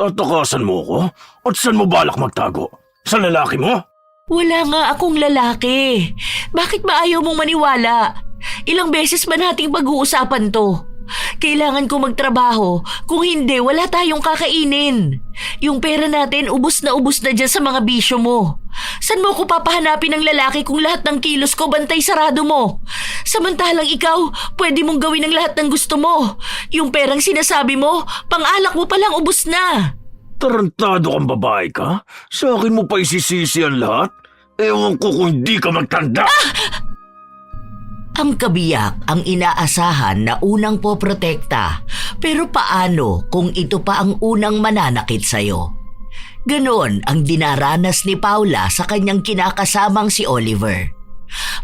Tatakasan mo ko? At saan mo balak magtago? Sa lalaki mo? Wala nga akong lalaki. Bakit ba ayaw mong maniwala? Ilang beses ba nating pag-uusapan to? Kailangan ko magtrabaho. Kung hindi, wala tayong kakainin. Yung pera natin, ubos na dyan sa mga bisyo mo. San mo ko papahanapin ng lalaki kung lahat ng kilos ko bantay sarado mo? Samantalang ikaw, pwede mong gawin ang lahat ng gusto mo. Yung perang sinasabi mo, pang-alak mo palang ubos na. Tarantado kang babae ka? Sa akin mo pa isisisi ang lahat? Ewan ko kung hindi ka magtanda. Ang kabiyak ang inaasahan na unang poprotekta, pero paano kung ito pa ang unang mananakit sa'yo? Ganon ang dinaranas ni Paula sa kanyang kinakasamang si Oliver.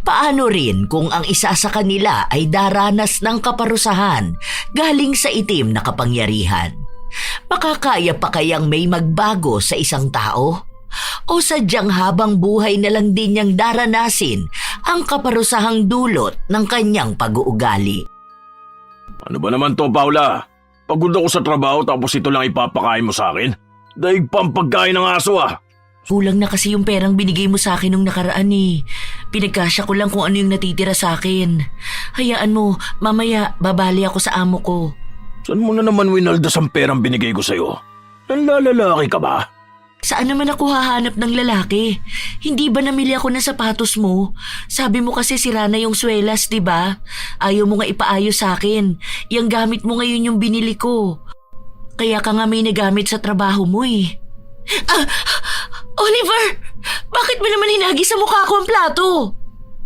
Paano rin kung ang isa sa kanila ay daranas ng kaparusahan galing sa itim na kapangyarihan? Makakaya pa kayang may magbago sa isang tao? O sadyang habang buhay na lang din niyang daranasin ang kaparusahang dulot ng kanyang pag-uugali? Ano ba naman to, Paula? Pagod ako sa trabaho tapos ito lang ipapakain mo sa akin? Daig pa ang pagkain ng aso ah. Kulang na kasi yung perang binigay mo sa akin nung nakaraan eh. Pinagkasya ko lang kung ano yung natitira sa akin. Hayaan mo, mamaya babali ako sa amo ko. Saan mo na naman winaldas ang perang binigay ko sa'yo? Nanlalalaki ka ba? Saan naman ako hahanap ng lalaki? Hindi ba namili ako ng sapatos mo? Sabi mo kasi sira na yung swelas, di ba? Ayaw mo nga ipaayos sa akin. Yang gamit mo ngayon yung binili ko. Kaya ka nga may nagamit sa trabaho mo eh. Oliver! Bakit mo naman hinagi sa mukha ko ang plato?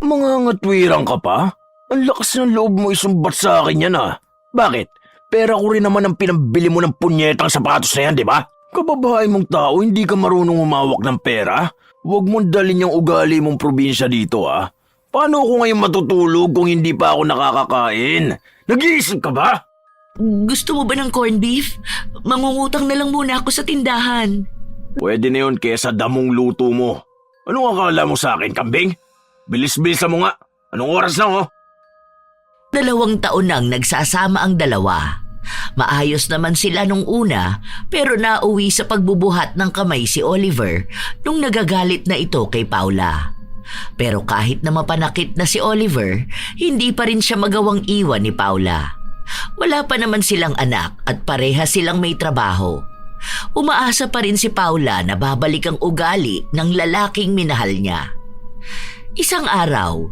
Mga ngatwirang ka pa? Ang lakas ng loob mo isumbat sa akin yan ah. Bakit? Pera ko rin naman ang pinambili mo ng punyetang sapatos na yan, di ba? Kababae mong tao, hindi ka marunong umawak ng pera? Huwag mong dalhin yung ugali mong probinsya dito ah. Paano ako ngayon matutulog kung hindi pa ako nakakakain? Nag-iisip ka ba? Gusto mo ba ng corned beef? Mangungutang na lang muna ako sa tindahan. Pwede na yun kesa damong luto mo. Anong akala mo sa akin, kambing? Bilis-bilisan mo nga. Anong oras na oh? 2 taon nang nagsasama ang dalawa. Maayos naman sila nung una pero nauwi sa pagbubuhat ng kamay si Oliver nung nagagalit na ito kay Paula. Pero kahit na mapanakit na si Oliver, hindi pa rin siya magawang iwan ni Paula. Wala pa naman silang anak at pareha silang may trabaho. Umaasa pa rin si Paula na babalik ang ugali ng lalaking minahal niya. Isang araw,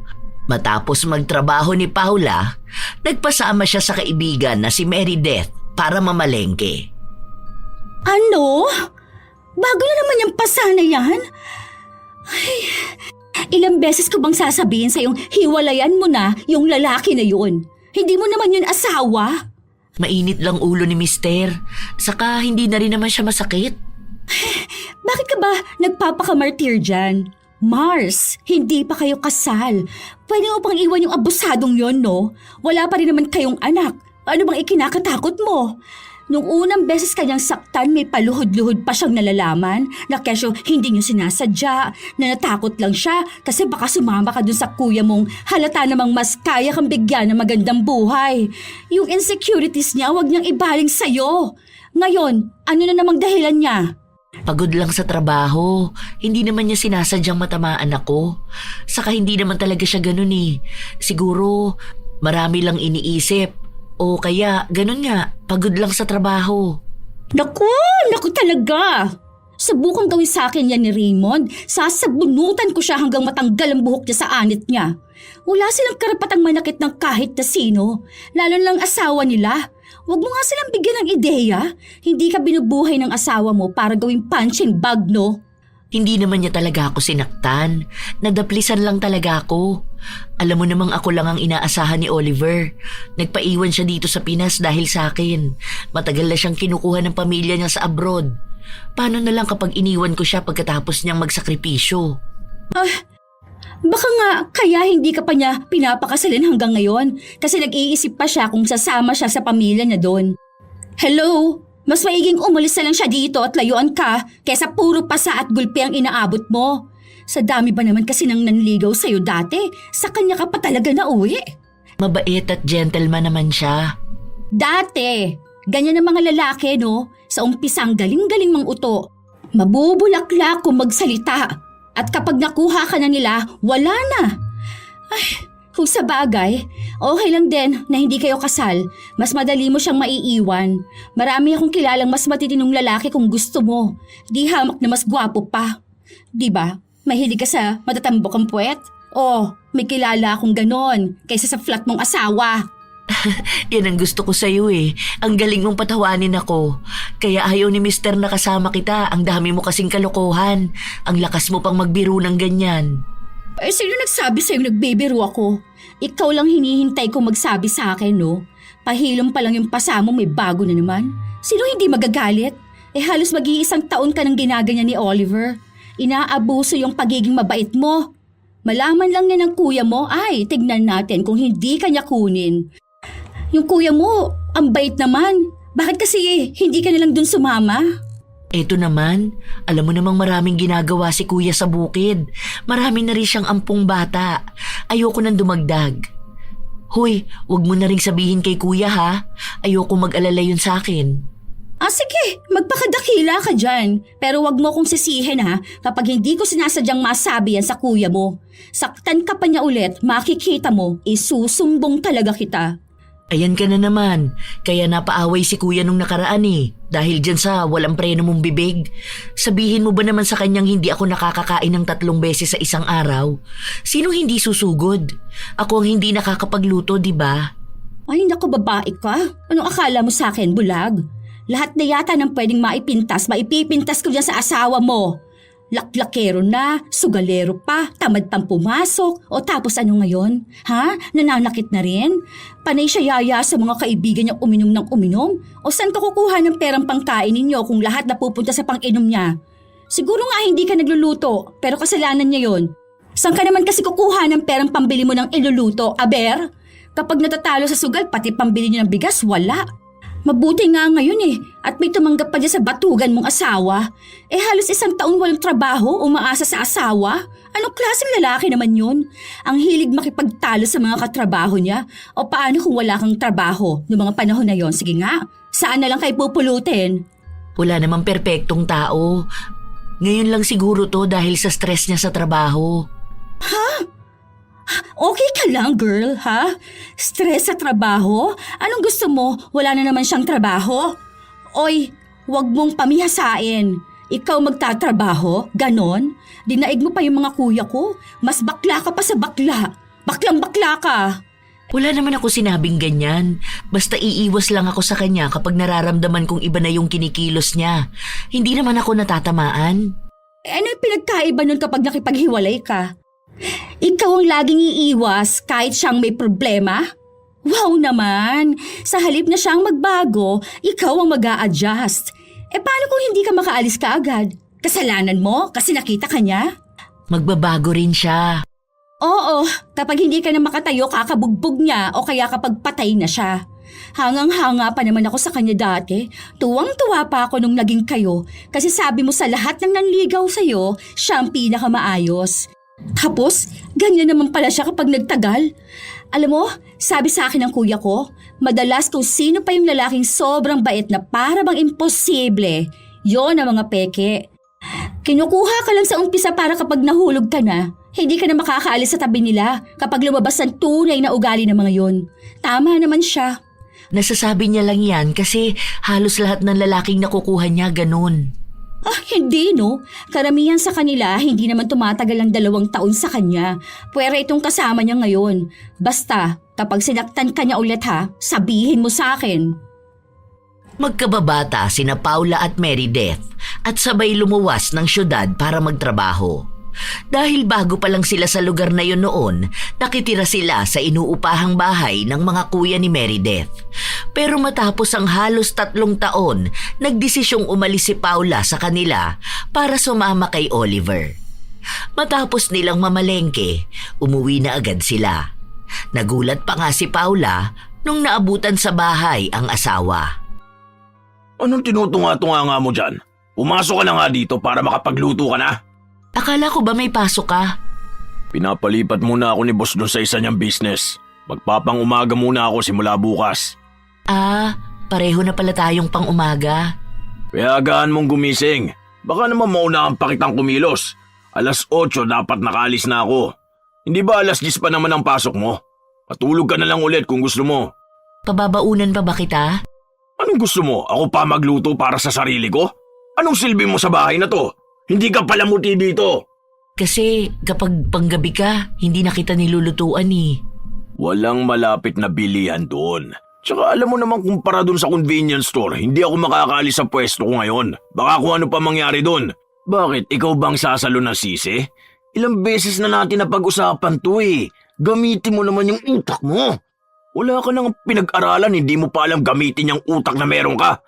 matapos magtrabaho ni Paula, nagpasama siya sa kaibigan na si Meredith para mamalengke. Ano? Bago na naman yung pasa na yan? Ay, ilang beses ko bang sasabihin sa'yong hiwalayan mo na yung lalaki na yun? Hindi mo naman yun asawa? Mainit lang ulo ni Mister, saka hindi na rin naman siya masakit. Bakit ka ba nagpapakamartir dyan? Mars, hindi pa kayo kasal. Pwede mo pang iwan yung abusadong yon, no? Wala pa rin naman kayong anak. Ano bang ikinakatakot mo? Nung unang beses kanyang saktan, may paluhod-luhod pa siyang nalalaman na kesyo hindi niyo sinasadya, na natakot lang siya kasi baka sumama ka dun sa kuya mong halata namang mas kaya kang bigyan ng magandang buhay. Yung insecurities niya, huwag niyang ibaling sa'yo. Ngayon, ano na namang dahilan niya? Pagod lang sa trabaho. Hindi naman niya sinasadyang matamaan ako. Saka hindi naman talaga siya ganun eh. Siguro marami lang iniisip. O kaya ganun nga, pagod lang sa trabaho. Naku talaga! Subukang gawin sa akin yan ni Raymond. Sasabunutan ko siya hanggang matanggal ang buhok niya sa anit niya. Wala silang karapatang manakit ng kahit na sino. Lalo lang asawa nila. Huwag mo nga silang bigyan ng ideya. Hindi ka binubuhay ng asawa mo para gawing punching bag, no? Hindi naman niya talaga ako sinaktan. Nadaplisan lang talaga ako. Alam mo namang ako lang ang inaasahan ni Oliver. Nagpaiwan siya dito sa Pinas dahil sa akin. Matagal na siyang kinukuha ng pamilya niya sa abroad. Paano na lang kapag iniwan ko siya pagkatapos niyang magsakripisyo? Baka nga kaya hindi ka pa niya pinapakasalin hanggang ngayon kasi nag-iisip pa siya kung sasama siya sa pamilya niya doon. Hello? Mas maiging umalis na lang siya dito at layuan ka kaysa puro pasa at gulpi ang inaabot mo. Sa dami ba naman kasi nang nanligaw sa'yo dati, sa kanya ka pa talaga nauwi. Mabait at gentleman naman siya. Dati, Ganyan ang mga lalaki, no? Sa umpisang galing-galing mang uto. Mabubulaklak kung magsalita. At kapag nakuha ka na nila, wala na. Ay, kung sa bagay, okay lang din na hindi kayo kasal. Mas madali mo siyang maiiwan. Marami akong kilalang mas matitinong lalaki kung gusto mo. Di hamak na mas gwapo pa. Di ba? Mahilig ka sa matatambok ang puwet? Oh, may kilala akong ganon kaysa sa flat mong asawa. Yan ang gusto ko sa'yo eh. Ang galing mong patawanin ako. Kaya ayaw ni Mister na kasama kita. Ang dami mo kasing kalokohan. Ang lakas mo pang magbiro ng ganyan. Eh, sino nagsabi sa'yo nagbibiro ako? Ikaw lang hinihintay kong magsabi sa akin, no? Pahilom pa lang yung pasa mo, may bago na naman. Sino hindi magagalit? Eh halos mag-iisang taon ka nang ginaganyan ni Oliver. Inaabuso yung pagiging mabait mo. Malaman lang niya ng kuya mo, ay, tignan natin kung hindi kanya kunin. Yung kuya mo, ang bait naman. Bakit kasi hindi ka nalang dun sumama? Eto naman, alam mo namang maraming ginagawa si kuya sa bukid. Marami na rin siyang ampong bata. Ayoko nang dumagdag. Hoy, wag mo na ring sabihin kay kuya ha. Ayoko mag-alala yun sa akin. Sige, magpakadakila ka dyan. Pero wag mo kong sisihin ha kapag hindi ko sinasadyang masabi yan sa kuya mo. Saktan ka pa niya ulit, makikita mo, isusumbong talaga kita. Ayan ka na naman. Kaya napaaway si kuya nung nakaraan eh. Dahil dyan sa walang preno mong bibig. Sabihin mo ba naman sa kanyang hindi ako nakakakain ng 3 beses sa isang araw? Sino hindi susugod? Ako ang hindi nakakapagluto, di ba? Ay naku, babae ka. Anong akala mo sa akin, bulag? Lahat na yata ng pwedeng maipipintas ko dyan sa asawa mo. Laklakero na, sugalero pa, tamad pang pumasok, o tapos ano ngayon? Ha? Nananakit na rin? Panay siya yaya sa mga kaibigan niya uminom ng uminom? O saan ka kukuha ng perang pangkain ninyo kung lahat napupunta sa pang-inom niya? Siguro nga hindi ka nagluluto, pero kasalanan niya yon. Saan ka naman kasi kukuha ng perang pambili mo ng iluluto, aber? Kapag natatalo sa sugal, pati pambili niyo ng bigas, wala. Mabuti nga ngayon eh, at may tumanggap pa dyan sa batugan mong asawa. Eh halos 1 taon walang trabaho, umaasa sa asawa. Anong klaseng lalaki naman yun? Ang hilig makipagtalo sa mga katrabaho niya. O paano kung wala kang trabaho noong mga panahon na yon? Sige nga, saan na lang kayo pupulutin? Wala namang perpektong tao. Ngayon lang siguro to dahil sa stress niya sa trabaho. Okay ka lang, girl, ha? Stress sa trabaho? Anong gusto mo? Wala na naman siyang trabaho? Oy, wag mong pamihasain. Ikaw magtatrabaho? Ganon? Dinaig mo pa yung mga kuya ko? Mas bakla ka pa sa bakla. Baklang bakla ka. Wala naman ako sinabing ganyan. Basta iiwas lang ako sa kanya kapag nararamdaman kong iba na yung kinikilos niya. Hindi naman ako natatamaan. Ano yung pinagkaiba nun kapag nakipaghiwalay ka? Ikaw ang laging iiwas kahit siyang may problema? Wow naman! Sa halip na siyang magbago, ikaw ang mag-a-adjust. Paano kung hindi ka makaalis ka agad? Kasalanan mo kasi nakita ka niya? Magbabago rin siya. Oo, kapag hindi ka na makatayo, kakabugbog niya o kaya kapag patay na siya. Hangang-hanga pa naman ako sa kanya dati. Tuwang-tuwa pa ako nung naging kayo kasi sabi mo sa lahat ng nanligaw sa'yo, siya ang pinakamaayos. Tapos, ganyan naman pala siya kapag nagtagal. Alam mo, sabi sa akin ng kuya ko, madalas kung sino pa yung lalaking sobrang bait na para bang imposible, yon ang mga peke. Kinukuha ka lang sa umpisa para kapag nahulog ka na, hindi ka na makakaalis sa tabi nila kapag lumabas ang tunay na ugali ng mga yon. Tama naman siya. Nasasabi niya lang yan kasi halos lahat ng lalaking nakukuha niya ganun. Hindi no. Karamihan sa kanila hindi naman tumatagal ang 2 taon sa kanya. Pwera itong kasama niya ngayon. Basta, kapag sinaktan ka niya ulit sabihin mo sa akin. Magkababata sina Paula at Meredith at sabay lumuwas ng syudad para magtrabaho. Dahil bago pa lang sila sa lugar na yun noon, nakitira sila sa inuupahang bahay ng mga kuya ni Meredith. Pero matapos ang halos 3 taon, nagdesisyong umalis si Paula sa kanila para sumama kay Oliver. Matapos nilang mamalengke, umuwi na agad sila. Nagulat pa nga si Paula nung naabutan sa bahay ang asawa. Anong tinutunga-tunga nga mo dyan? Pumasok ka na nga dito para makapagluto ka na. Akala ko ba may pasok ka? Pinapalipat muna ako ni boss doon sa isa niyang business. Magpapang umaga muna ako simula bukas. Pareho na pala tayong pang-umaga. Kaya agaan mong gumising. Baka naman maunahan pa kitang kumilos. 8:00 dapat nakaalis na ako. Hindi ba 10:00 pa naman ang pasok mo? Patulog ka na lang ulit kung gusto mo. Pababaunan pa ba kita? Anong gusto mo? Ako pa magluto para sa sarili ko? Anong silbi mo sa bahay na to? Hindi ka palamuti dito. Kasi kapag panggabi ka, hindi na kita nilulutuan eh. Walang malapit na bilihan doon. Tsaka alam mo naman kumpara doon sa convenience store, hindi ako makakaalis sa pwesto ko ngayon. Baka kung ano pa mangyari doon. Bakit? Ikaw bang sasalo ng sisi? Ilang beses na natin napag-usapan to eh. Gamitin mo naman yung utak mo. Wala ka nang pinag-aralan, hindi mo pa alam gamitin yung utak na meron ka.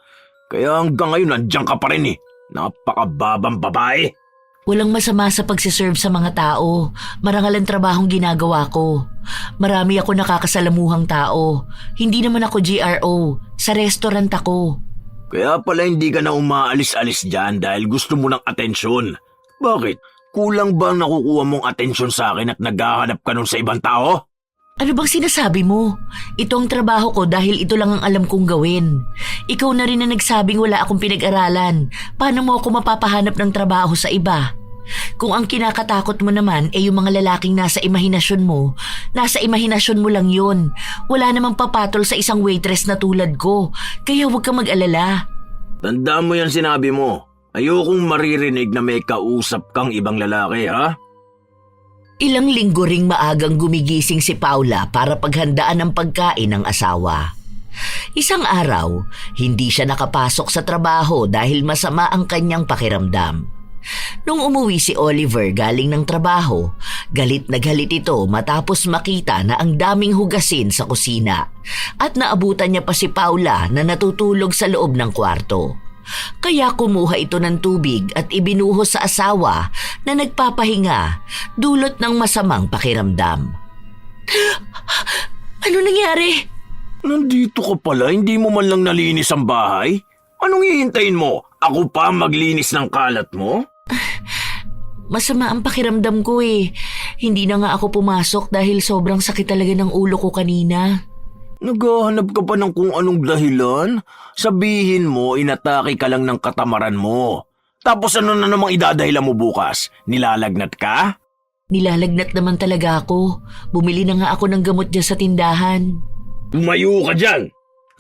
Kaya hanggang ngayon nandiyan ka pa rin eh. Napakababang babae. Walang masama sa pagsiserve sa mga tao. Marangal ang trabahong ginagawa ko. Marami ako nakakasalamuhang tao. Hindi naman ako GRO. Sa restaurant ako. Kaya pala hindi ka na umaalis-alis dyan dahil gusto mo ng atensyon. Bakit? Kulang ba ang nakukuha mong atensyon sa akin at naghahanap ka nun sa ibang tao? Ano bang sinasabi mo? Ito ang trabaho ko dahil ito lang ang alam kong gawin. Ikaw na rin na nagsabing wala akong pinag-aralan. Paano mo ako mapapahanap ng trabaho sa iba? Kung ang kinakatakot mo naman ay yung mga lalaking nasa imahinasyon mo lang yun. Wala namang papatol sa isang waitress na tulad ko. Kaya huwag kang mag-alala. Tandaan mo yan sinabi mo. Ayokong maririnig na may kausap kang ibang lalaki, ha? Ilang linggo ring maagang gumigising si Paula para paghandaan ng pagkain ng asawa. Isang araw, hindi siya nakapasok sa trabaho dahil masama ang kanyang pakiramdam. Nung umuwi si Oliver galing ng trabaho, galit na galit ito matapos makita na ang daming hugasin sa kusina at naabutan niya pa si Paula na natutulog sa loob ng kwarto. Kaya kumuha ito ng tubig at ibinuhos sa asawa na nagpapahinga dulot ng masamang pakiramdam. Ano nangyari? Nandito ka pala, hindi mo man lang nalinis ang bahay? Anong hihintayin mo? Ako pa maglinis ng kalat mo? Masama ang pakiramdam ko eh. Hindi na nga ako pumasok dahil sobrang sakit talaga ng ulo ko kanina. Naghahanap ka pa ng kung anong dahilan? Sabihin mo, inatake ka lang ng katamaran mo. Tapos ano na namang idadahilan mo bukas? Nilalagnat ka? Nilalagnat naman talaga ako. Bumili na nga ako ng gamot dyan sa tindahan. Tumayo ka dyan!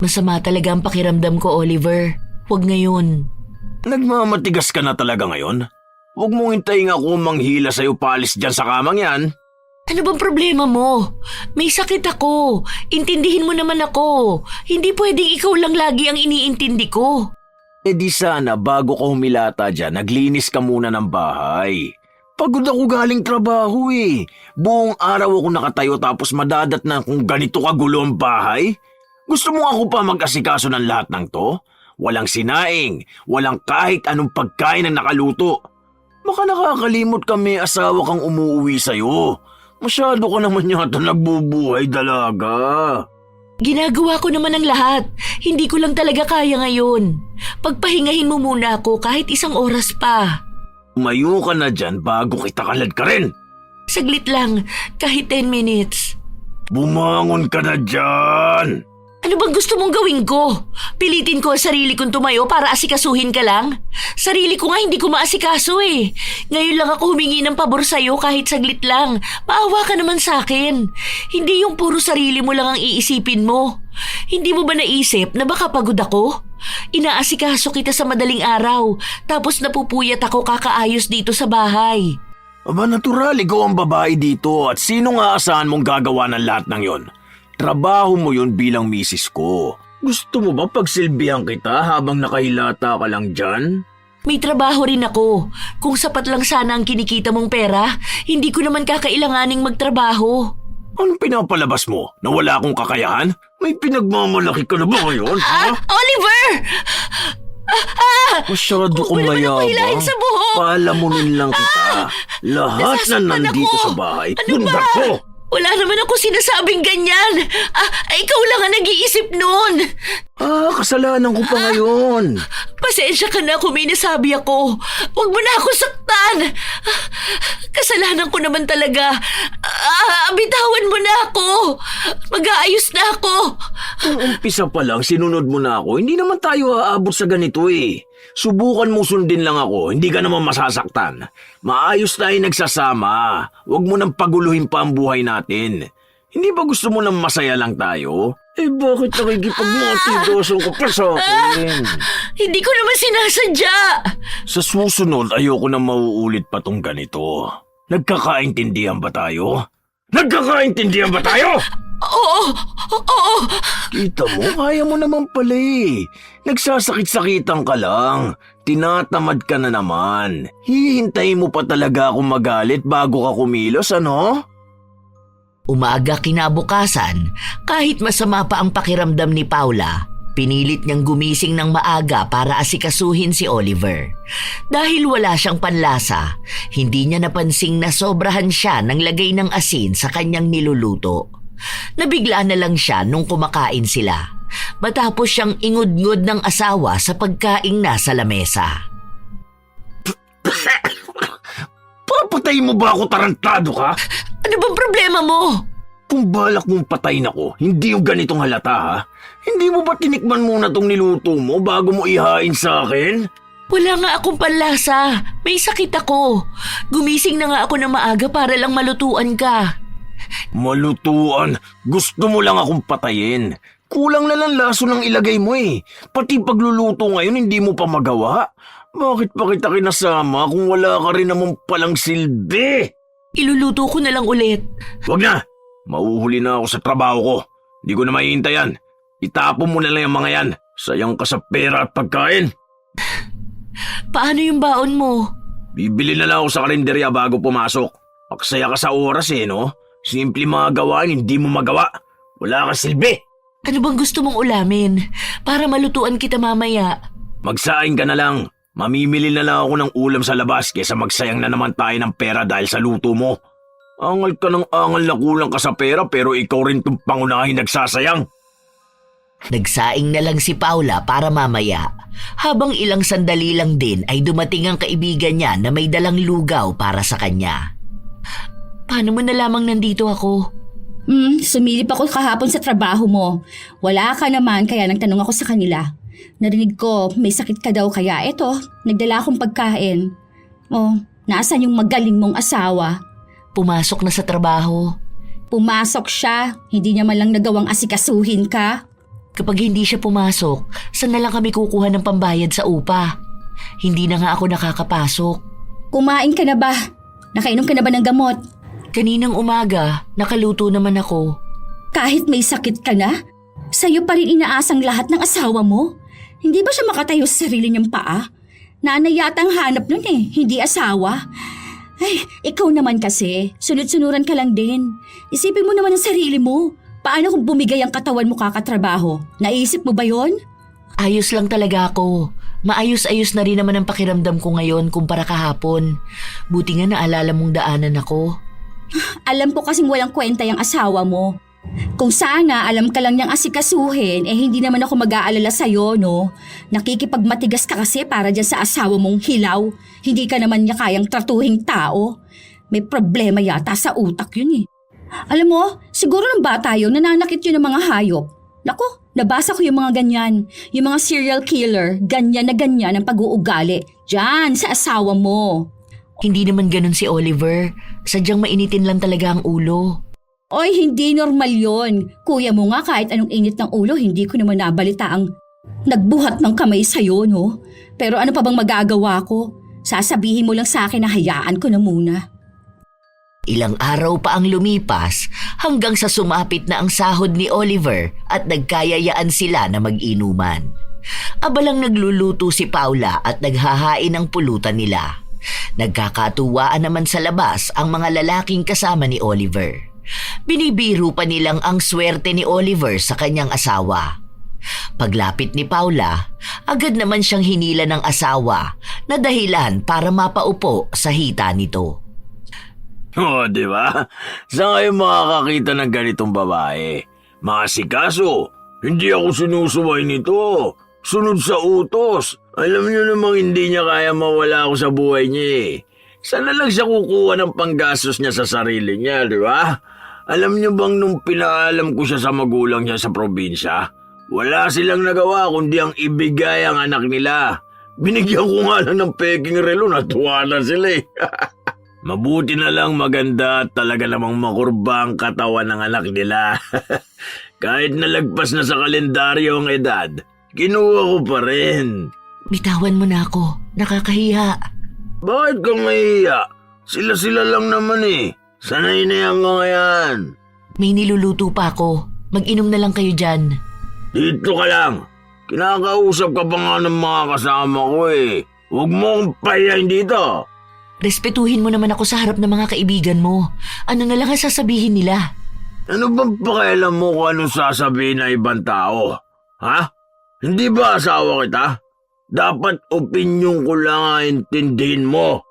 Masama talaga ang pakiramdam ko, Oliver. Huwag ngayon. Nagmamatigas ka na talaga ngayon? Huwag mong hintayin ako manghila sa'yo palis dyan sa kamang yan. Ano bang problema mo? May sakit ako. Intindihin mo naman ako. Hindi pwedeng ikaw lang lagi ang iniintindi ko. Eh di sana bago ka humilata dyan, naglinis ka muna ng bahay. Pagod ako galing trabaho eh. Buong araw ako nakatayo tapos madadat na kung ganito kagulo ang bahay. Gusto mo ako pa mag-asikaso ng lahat ng to? Walang sinaing, walang kahit anong pagkain na nakaluto. Baka nakakalimot kami asawa kang umuuwi sa'yo. Masyado ka naman yata nagbubuhay dalaga. Ginagawa ko naman ang lahat. Hindi ko lang talaga kaya ngayon. Pagpahingahin mo muna ako kahit isang oras pa. Umayo ka na dyan bago kita kalad ka rin. Saglit lang, kahit 10 minutes. Bumangon ka na dyan. Ano bang gusto mong gawin ko? Pilitin ko ang sarili kong tumayo para asikasuhin ka lang? Sarili ko nga hindi ko maasikaso eh. Ngayon lang ako humingi ng pabor sa'yo kahit saglit lang. Maawa ka naman sa akin. Hindi yung puro sarili mo lang ang iisipin mo. Hindi mo ba naisip na baka pagod ako? Inaasikaso kita sa madaling araw, tapos napupuyat ako kakaayos dito sa bahay. Aba natural, ikaw ang babae dito at sino nga asahan mong gagawa ng lahat ng yon? Trabaho mo yun bilang misis ko. Gusto mo ba pagsilbihan kita habang nakahilata ka lang dyan? May trabaho rin ako. Kung sapat lang sana ang kinikita mong pera, hindi ko naman kakailanganing magtrabaho. Anong pinapalabas mo? Na wala akong kakayahan? May pinagmamalaki ka na ba ngayon? Ha? Oliver! Masyado kong Huwag mo naman ako hilahin mayabang. sa buhok. Palamunin lang kita. Lahat na Nasasaktan nandito ako. sa bahay, Ano pundak ba? ko. Wala naman ako sinasabing ganyan. Ikaw lang ang nag-iisip nun. Kasalanan ko pa ngayon. Pasensya ka na kung may nasabi ako. Huwag mo na ako saktan. Kasalanan ko naman talaga. Bitawan mo na ako. Mag-aayos na ako. Kung umpisa pa lang, sinunod mo na ako, hindi naman tayo aabot sa ganito eh. Subukan mo sundin lang ako, hindi ka naman masasaktan. Maayos tayo nagsasama. Huwag mo nang paguluhin pa ang buhay natin. Hindi ba gusto mo nang masaya lang tayo? Bakit nakikipagmotidosan ko pa sa akin? Hindi ko naman sinasadya. Sa susunod, ayoko na mauulit pa tong ganito. Nagkakaintindihan ba tayo? Nagkakaintindihan ba tayo? Oo. Kita mo, kaya mo naman pala eh. Nagsasakit-sakitan ka lang. Tinatamad ka na naman. Hihintayin mo pa talaga akong magalit bago ka kumilos, ano? Umaga kinabukasan, kahit masama pa ang pakiramdam ni Paula, pinilit niyang gumising ng maaga para asikasuhin si Oliver. Dahil wala siyang panlasa, hindi niya napansing na sobrahan siya ng lagay ng asin sa kanyang niluluto. Nabigla na lang siya nung kumakain sila, matapos siyang ingud-ngud ng asawa sa pagkaing nasa lamesa. Papatayin mo ba ako, tarantado ka? Ano bang problema mo? Kung balak mong patayin ako, hindi yung ganitong halata ha? Hindi mo ba tinikman muna tong niluto mo bago mo ihain sa akin? Wala nga akong panlasa. May sakit ako. Gumising na nga ako na maaga para lang malutuan ka. Malutuan? Gusto mo lang akong patayin. Kulang na lang laso ng ilagay mo eh. Pati pagluluto ngayon hindi mo pa magawa. Bakit pa kita kinasama kung wala ka rin naman palang silbi? Iluluto ko na lang ulit. Wag na! Mauhuli na ako sa trabaho ko. Hindi ko na maiintayan. Itapon mo na lang yung mga yan. Sayang ka sa pera at pagkain. Paano yung baon mo? Bibili na lang ako sa karinderya bago pumasok. Paksaya ka sa oras eh, no? Simple mga gawain, hindi mo magawa. Wala ka silbi. Ano bang gusto mong ulamin? Para malutuan kita mamaya. Magsaing ka na lang. Mamimili na lang ako ng ulam sa labas kesa magsayang na naman tayo ng pera dahil sa luto mo. Angal ka ng angal na kulang ka sa pera pero ikaw rin itong pangunahin nagsasayang. Nagsaing na lang si Paula para mamaya. Habang ilang sandali lang din ay dumating ang kaibigan niya na may dalang lugaw para sa kanya. Paano mo na lamang nandito ako? Sumilip ako kahapon sa trabaho mo. Wala ka naman kaya nagtanong ako sa kanila. Narinig ko may sakit ka daw kaya eto, nagdala akong pagkain. Nasaan yung magaling mong asawa? Pumasok na sa trabaho. Pumasok siya, hindi niya man lang nagawang asikasuhin ka. Kapag hindi siya pumasok, saan na lang kami kukuha ng pambayad sa upa? Hindi na nga ako nakakapasok. Kumain ka na ba? Nakainom ka na ba ng gamot? Kaninang umaga, nakaluto naman ako. Kahit may sakit ka na, sa'yo pa rin inaasang lahat ng asawa mo. Hindi ba siya makatayo sa sarili niyang paa? Nanay yata ang hanap nun eh, hindi asawa. Ay, ikaw naman kasi, sunod-sunuran ka lang din. Isipin mo naman ang sarili mo. Paano kung bumigay ang katawan mo kakatrabaho? Naisip mo ba yon? Ayos lang talaga ako. Maayos-ayos na rin naman ang pakiramdam ko ngayon kumpara kahapon. Buti nga naalala mong daanan ako. Alam ko kasing walang kwenta yung asawa mo. Kung sana alam ka lang niyang asikasuhin, hindi naman ako mag-aalala sa'yo, no? Nakikipagmatigas ka kasi para dyan sa asawa mong hilaw. Hindi ka naman niya kayang tratuhing tao. May problema yata sa utak yun eh. Alam mo, siguro ng bata yun, nananakit yun ng mga hayop. Naku, nabasa ko yung mga ganyan. Yung mga serial killer, ganyan na ganyan ang pag-uugali. Diyan, sa asawa mo. Hindi naman ganun si Oliver. Sadyang mainitin lang talaga ang ulo. Oy, hindi normal yon. Kuya mo nga kahit anong init ng ulo, hindi ko naman nabalita ang nagbuhat ng kamay sa'yo, no? Pero ano pa bang magagawa ko? Sasabihin mo lang sa akin na hayaan ko na muna. Ilang araw pa ang lumipas hanggang sa sumapit na ang sahod ni Oliver at nagkayayaan sila na mag-inuman. Abalang nagluluto si Paula at naghahain ng pulutan nila. Nagkakatuwaan naman sa labas ang mga lalaking kasama ni Oliver. Binibiro pa nilang ang swerte ni Oliver sa kanyang asawa. Paglapit ni Paula, agad naman siyang hinila ng asawa na dahilan para mapaupo sa hita nito. Oo, di ba? Saan kayo makakakita ng ganitong babae? Masikaso, hindi ako sinusuway nito. Sunod sa utos. Alam niyo namang hindi niya kaya mawala ako sa buhay niya eh. Saan na lang siya kukuha ng panggastos niya sa sarili niya, di ba? Alam niyo bang nung pinaalam ko siya sa magulang niya sa probinsya, wala silang nagawa kundi ang ibigay ang anak nila. Binigyan ko nga lang ng peking relo, natuwa na sila eh. Mabuti na lang maganda at talaga namang makurba ang katawan ng anak nila. Kahit nalagpas na sa kalendaryo ang edad, kinuha ko pa rin. Bitawan mo na ako. Nakakahiya. Bakit ka mahiya? Sila-sila lang naman eh. Sanay na yan ka ngayon. May niluluto pa ako. Mag-inom na lang kayo dyan. Dito ka lang. Kinakausap ka pa nga ng mga kasama ko eh. Huwag mo akong pahiyain dito. Respetuhin mo naman ako sa harap ng mga kaibigan mo. Ano na lang ang sasabihin nila? Ano bang pakialam mo kung anong sasabihin ng ibang tao? Ha? Hindi ba asawa kita? Dapat opinyon ko lang ang intindihin mo.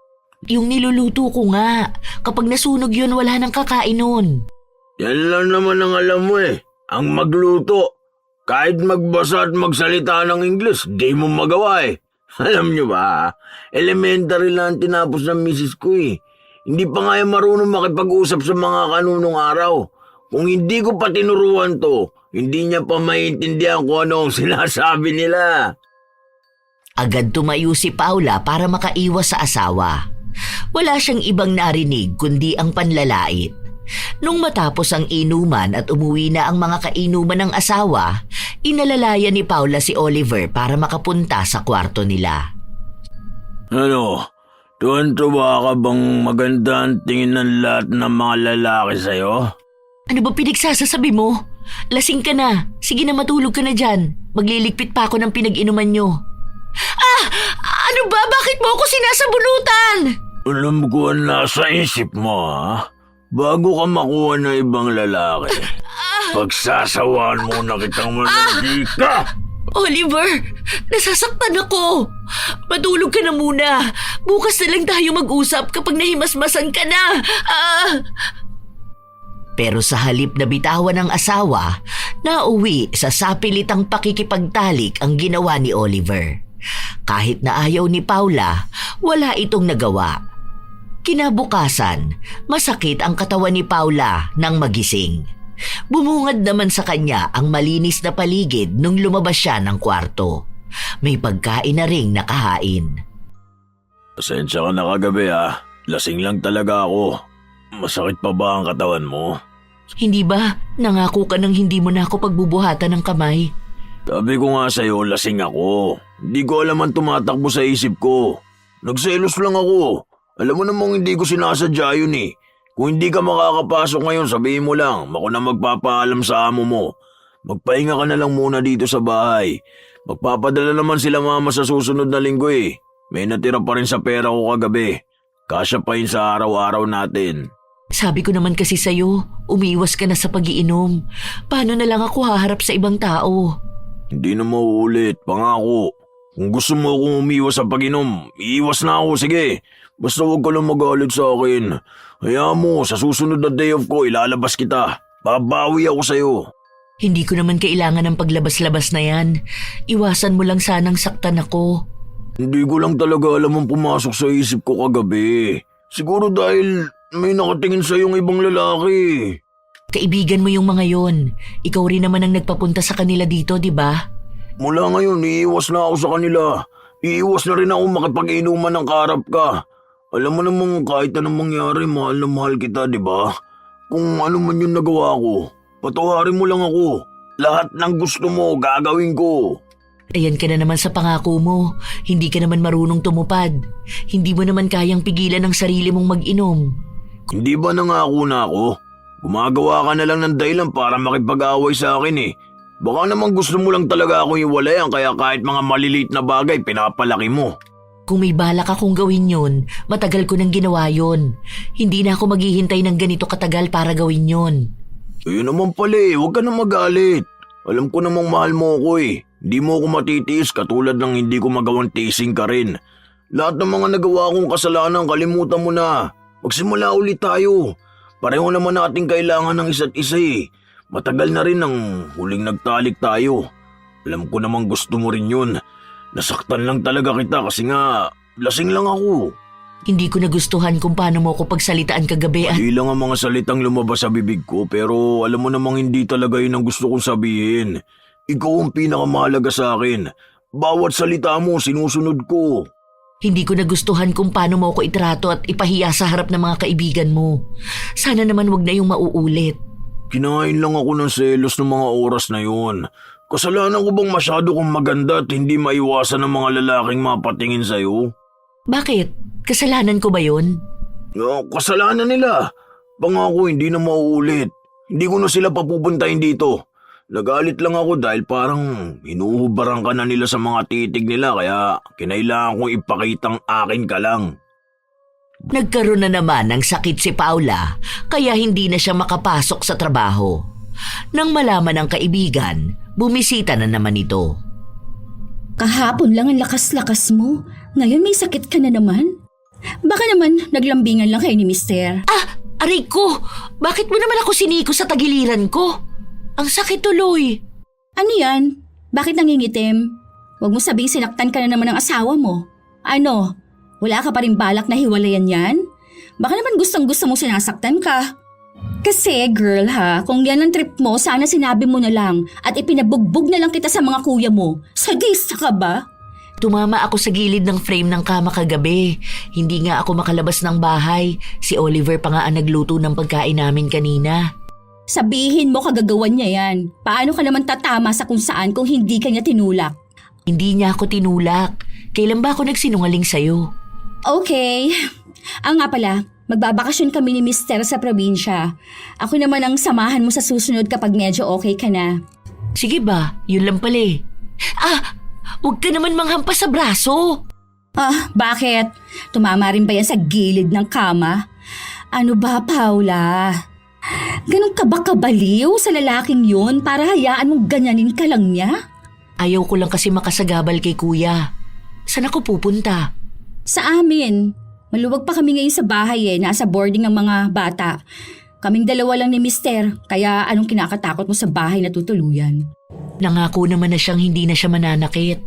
Yung niluluto ko nga. Kapag nasunog yun, wala nang kakain nun. Yan lang naman ang alam mo eh. Ang magluto. Kahit magbasa at magsalita ng Ingles, di mo magawa eh. Alam nyo ba, elementary lang ang tinapos ng misis ko eh. Hindi pa nga yung marunong makipag-usap sa mga kanunong araw. Kung hindi ko pa tinuruan to, hindi niya pa maintindihan kung ano ang sinasabi nila. Agad tumayo si Paula para makaiwas sa asawa. Wala siyang ibang narinig kundi ang panlalait. Nung matapos ang inuman at umuwi na ang mga kainuman ng asawa, inalalayan ni Paula si Oliver para makapunta sa kwarto nila. Ano, tuwan-tuwa ka bang maganda ang tingin ng lahat ng mga lalaki sa'yo? Ano ba pinagsasasabi mo? Lasing ka na. Sige na, matulog ka na dyan. Magliligpit pa ako ng pinag-inuman nyo. Ah! Ano ba? Bakit mo ako sinasabunutan? Alam ko ang nasa isip mo ha? Bago ka makuha ng ibang lalaki, pagsasawaan muna kitang manandika. Oliver, nasasaktan ako. Matulog ka na muna. Bukas na lang tayo mag-usap kapag nahimasmasan ka na. Pero sa halip na bitawan ng asawa, nauwi sa sapilitang pakikipagtalik ang ginawa ni Oliver. Kahit na ayaw ni Paula, wala itong nagawa. Kinabukasan, masakit ang katawan ni Paula nang magising. Bumungad naman sa kanya ang malinis na paligid nung lumabas siya ng kwarto. May pagkain na ring nakahain. Pasensya ka na kagabi ha. Lasing lang talaga ako. Masakit pa ba ang katawan mo? Hindi ba? Nangako ka nang hindi mo na ako pagbubuhatan ng kamay. Sabi ko nga sa'yo, lasing ako. Hindi ko alam ang tumatakbo sa isip ko. Nagselos lang ako. Alam mo namang hindi ko sinasadya yun eh. Kung hindi ka makakapasok ngayon, sabihin mo lang, ako na magpapaalam sa amo mo. Magpahinga ka na lang muna dito sa bahay. Magpapadala naman sila mama sa susunod na linggo eh. May natira pa rin sa pera ko kagabi. Kasya pa yun sa araw-araw natin. Sabi ko naman kasi sa'yo, umiiwas ka na sa pag-iinom. Paano na lang ako haharap sa ibang tao? Hindi na mauulit, pangako. Kung gusto mo akong umiwas sa pag-inom, iiwas na ako, sige. Basta huwag ka lang magalit sa akin. Hayaan mo, sa susunod na day off ko, ilalabas kita. Babawi ako sa'yo. Hindi ko naman kailangan ng paglabas-labas na yan. Iwasan mo lang sanang saktan ako. Hindi ko lang talaga alam ang pumasok sa isip ko kagabi. Siguro dahil may nakatingin sa yung ibang lalaki. Kaibigan mo yung mga yon. Ikaw rin naman ang nagpapunta sa kanila dito, di ba? Mula ngayon, iiwas na ako sa kanila. Iiwas na rin ako makipag-inuman ng kaharap ka. Alam mo namang kahit anong mangyari, mahal na mahal kita, di ba? Kung ano man yung nagawa ko, patawarin mo lang ako. Lahat ng gusto mo, gagawin ko. Ayan ka na naman sa pangako mo. Hindi ka naman marunong tumupad. Hindi mo naman kayang pigilan ang sarili mong mag-inom. Hindi ba nangako na ako? Gumagawa ka na lang ng dahilan para makipag-away sa akin eh. Baka naman gusto mo lang talaga akong iwalayan kaya kahit mga maliliit na bagay, pinapalaki mo. Kung may balak akong gawin yun, matagal ko nang ginawa yun. Hindi na ako maghihintay ng ganito katagal para gawin yun. Ayun naman pala eh, huwag ka na magalit. Alam ko namang mahal mo ako eh. Hindi mo ako matitiis katulad ng hindi ko magawang teasing ka rin. Lahat ng mga nagawa kong kasalanan, kalimutan mo na. Magsimula ulit tayo. Pareho naman nating kailangan ng isa't isa eh. Matagal na rin ang huling nagtalik tayo. Alam ko namang gusto mo rin yun. Nasaktan lang talaga kita kasi nga lasing lang ako. Hindi ko nagustuhan kung paano mo ako pagsalitaan kagabi at Hindi lang ang mga salitang lumabas sa bibig ko pero alam mo namang hindi talaga yun ang gusto kong sabihin. Ikaw ang pinakamahalaga sa akin. Bawat salita mo sinusunod ko. hindi ko nagustuhan kung paano mo ako itrato at ipahiya sa harap ng mga kaibigan mo. Sana naman wag na yung mauulit. Kinain lang ako ng selos ng mga oras na yun. Kasalanan ko bang masyado kong maganda at hindi maiwasan ng mga lalaking mapatingin sa'yo? Bakit? Kasalanan ko ba yun? Kasalanan nila. Pangako hindi na mauulit. Hindi ko na sila papupuntahin dito. Nagalit lang ako dahil parang hinuhubaran ka na nila sa mga titig nila kaya kinailangan kong ipakitang akin ka lang. Nagkaroon na naman ng sakit si Paula kaya hindi na siya makapasok sa trabaho. Nang malaman ng kaibigan, bumisita na naman ito. Kahapon lang ang lakas-lakas mo. Ngayon may sakit ka na naman. Baka naman naglambingan lang kayo ni Mister. Aray ko! Bakit mo naman ako siniko sa tagiliran ko? Ang sakit tuloy. Ano yan? Bakit nangingitim? Huwag mo sabing sinaktan ka na naman ng asawa mo. Ano? Wala ka pa rin balak na hiwalayan yan? Baka naman gustong-gusto mong sinasaktan ka. Kasi girl ha, kung yan ang trip mo, sana sinabi mo na lang at ipinabugbog na lang kita sa mga kuya mo. Sadista ka ba? Tumama ako sa gilid ng frame ng kama kagabi. Hindi nga ako makalabas ng bahay. Si Oliver pa nga ang nagluto ng pagkain namin kanina. Sabihin mo kagagawan niya yan. Paano ka naman tatama sa kung saan kung hindi ka niya tinulak? Hindi niya ako tinulak. Kailan ba ako nagsinungaling sa'yo? Okay. Nga pala, magbabakasyon kami ni Mister sa probinsya. Ako naman ang samahan mo sa susunod kapag medyo okay ka na. Sige ba? Yun lang pala eh. Huwag ka naman manghampas sa braso. Bakit? Tumama rin ba yan sa gilid ng kama? Ano ba, Paula? Ganun ka ba kabaliw sa lalaking yun para hayaan mong ganyanin ka lang niya? Ayaw ko lang kasi makasagabal kay kuya. Saan ako pupunta? Sa amin. Maluwag pa kami ngayon sa bahay nasa boarding ang mga bata. Kaming dalawa lang ni Mister, kaya anong kinakatakot mo sa bahay na tutuluyan? Nangako naman na siyang hindi na siya mananakit.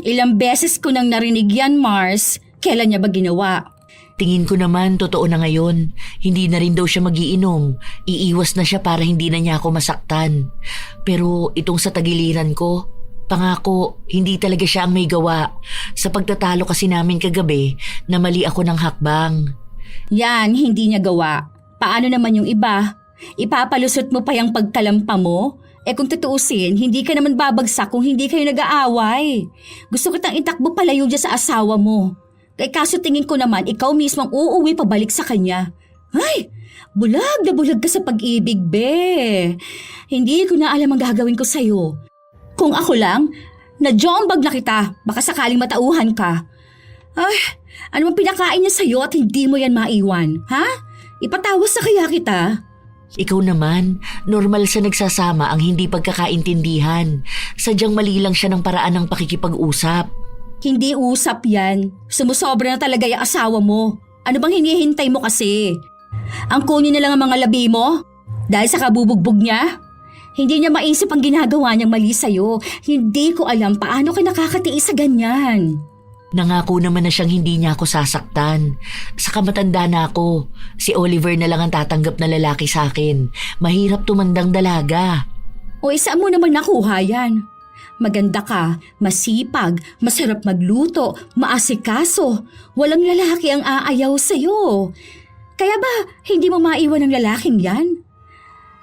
Ilang beses ko nang narinig yan, Mars. Kailan niya ba ginawa? Tingin ko naman totoo na ngayon. Hindi na rin daw siya magiinom. Iiwas na siya para hindi na niya ako masaktan. Pero itong sa tagiliran ko, pangako, hindi talaga siya ang may gawa. Sa pagtatalo kasi namin kagabi, namali ako ng hakbang. Yan, hindi niya gawa. Paano naman yung iba? Ipapalusot mo pa yung pagkalampa mo? Kung tutuusin, hindi ka naman babagsak kung hindi kayo nag-aaway. Gusto kitang itakbo palayo dyan sa asawa mo. Kaso tingin ko naman, ikaw mismo ang uuwi pabalik sa kanya. Ay, bulag na bulag ka sa pag-ibig, be. Hindi ko na alam ang gagawin ko sa'yo. Kung ako lang, na-jombag na kita, baka sakaling matauhan ka. Ay, ano mang pinakain niya sa'yo at hindi mo yan maiwan, ha? Ipatawas na kaya kita? Ikaw naman, normal sa nagsasama ang hindi pagkakaintindihan. Sadyang mali lang siya ng paraan ng pakikipag-usap. Hindi usap yan. Sumusobra na talaga yung asawa mo. Ano bang hinihintay mo kasi? Ang kunin na lang ang mga labi mo? Dahil sa kabubugbog niya? Hindi niya maisip ang ginagawa niyang mali sa'yo. Hindi ko alam paano ka nakakatiis sa ganyan. Nangako naman na siyang hindi niya ako sasaktan. Saka matanda na ako. Si Oliver na lang ang tatanggap na lalaki sa akin. Mahirap tumandang dalaga. O saan mo naman nakuha yan? Maganda ka, masipag, masarap magluto, maasikaso. Walang lalaki ang aayaw sa'yo. Kaya ba hindi mo maiwan ang lalaking yan?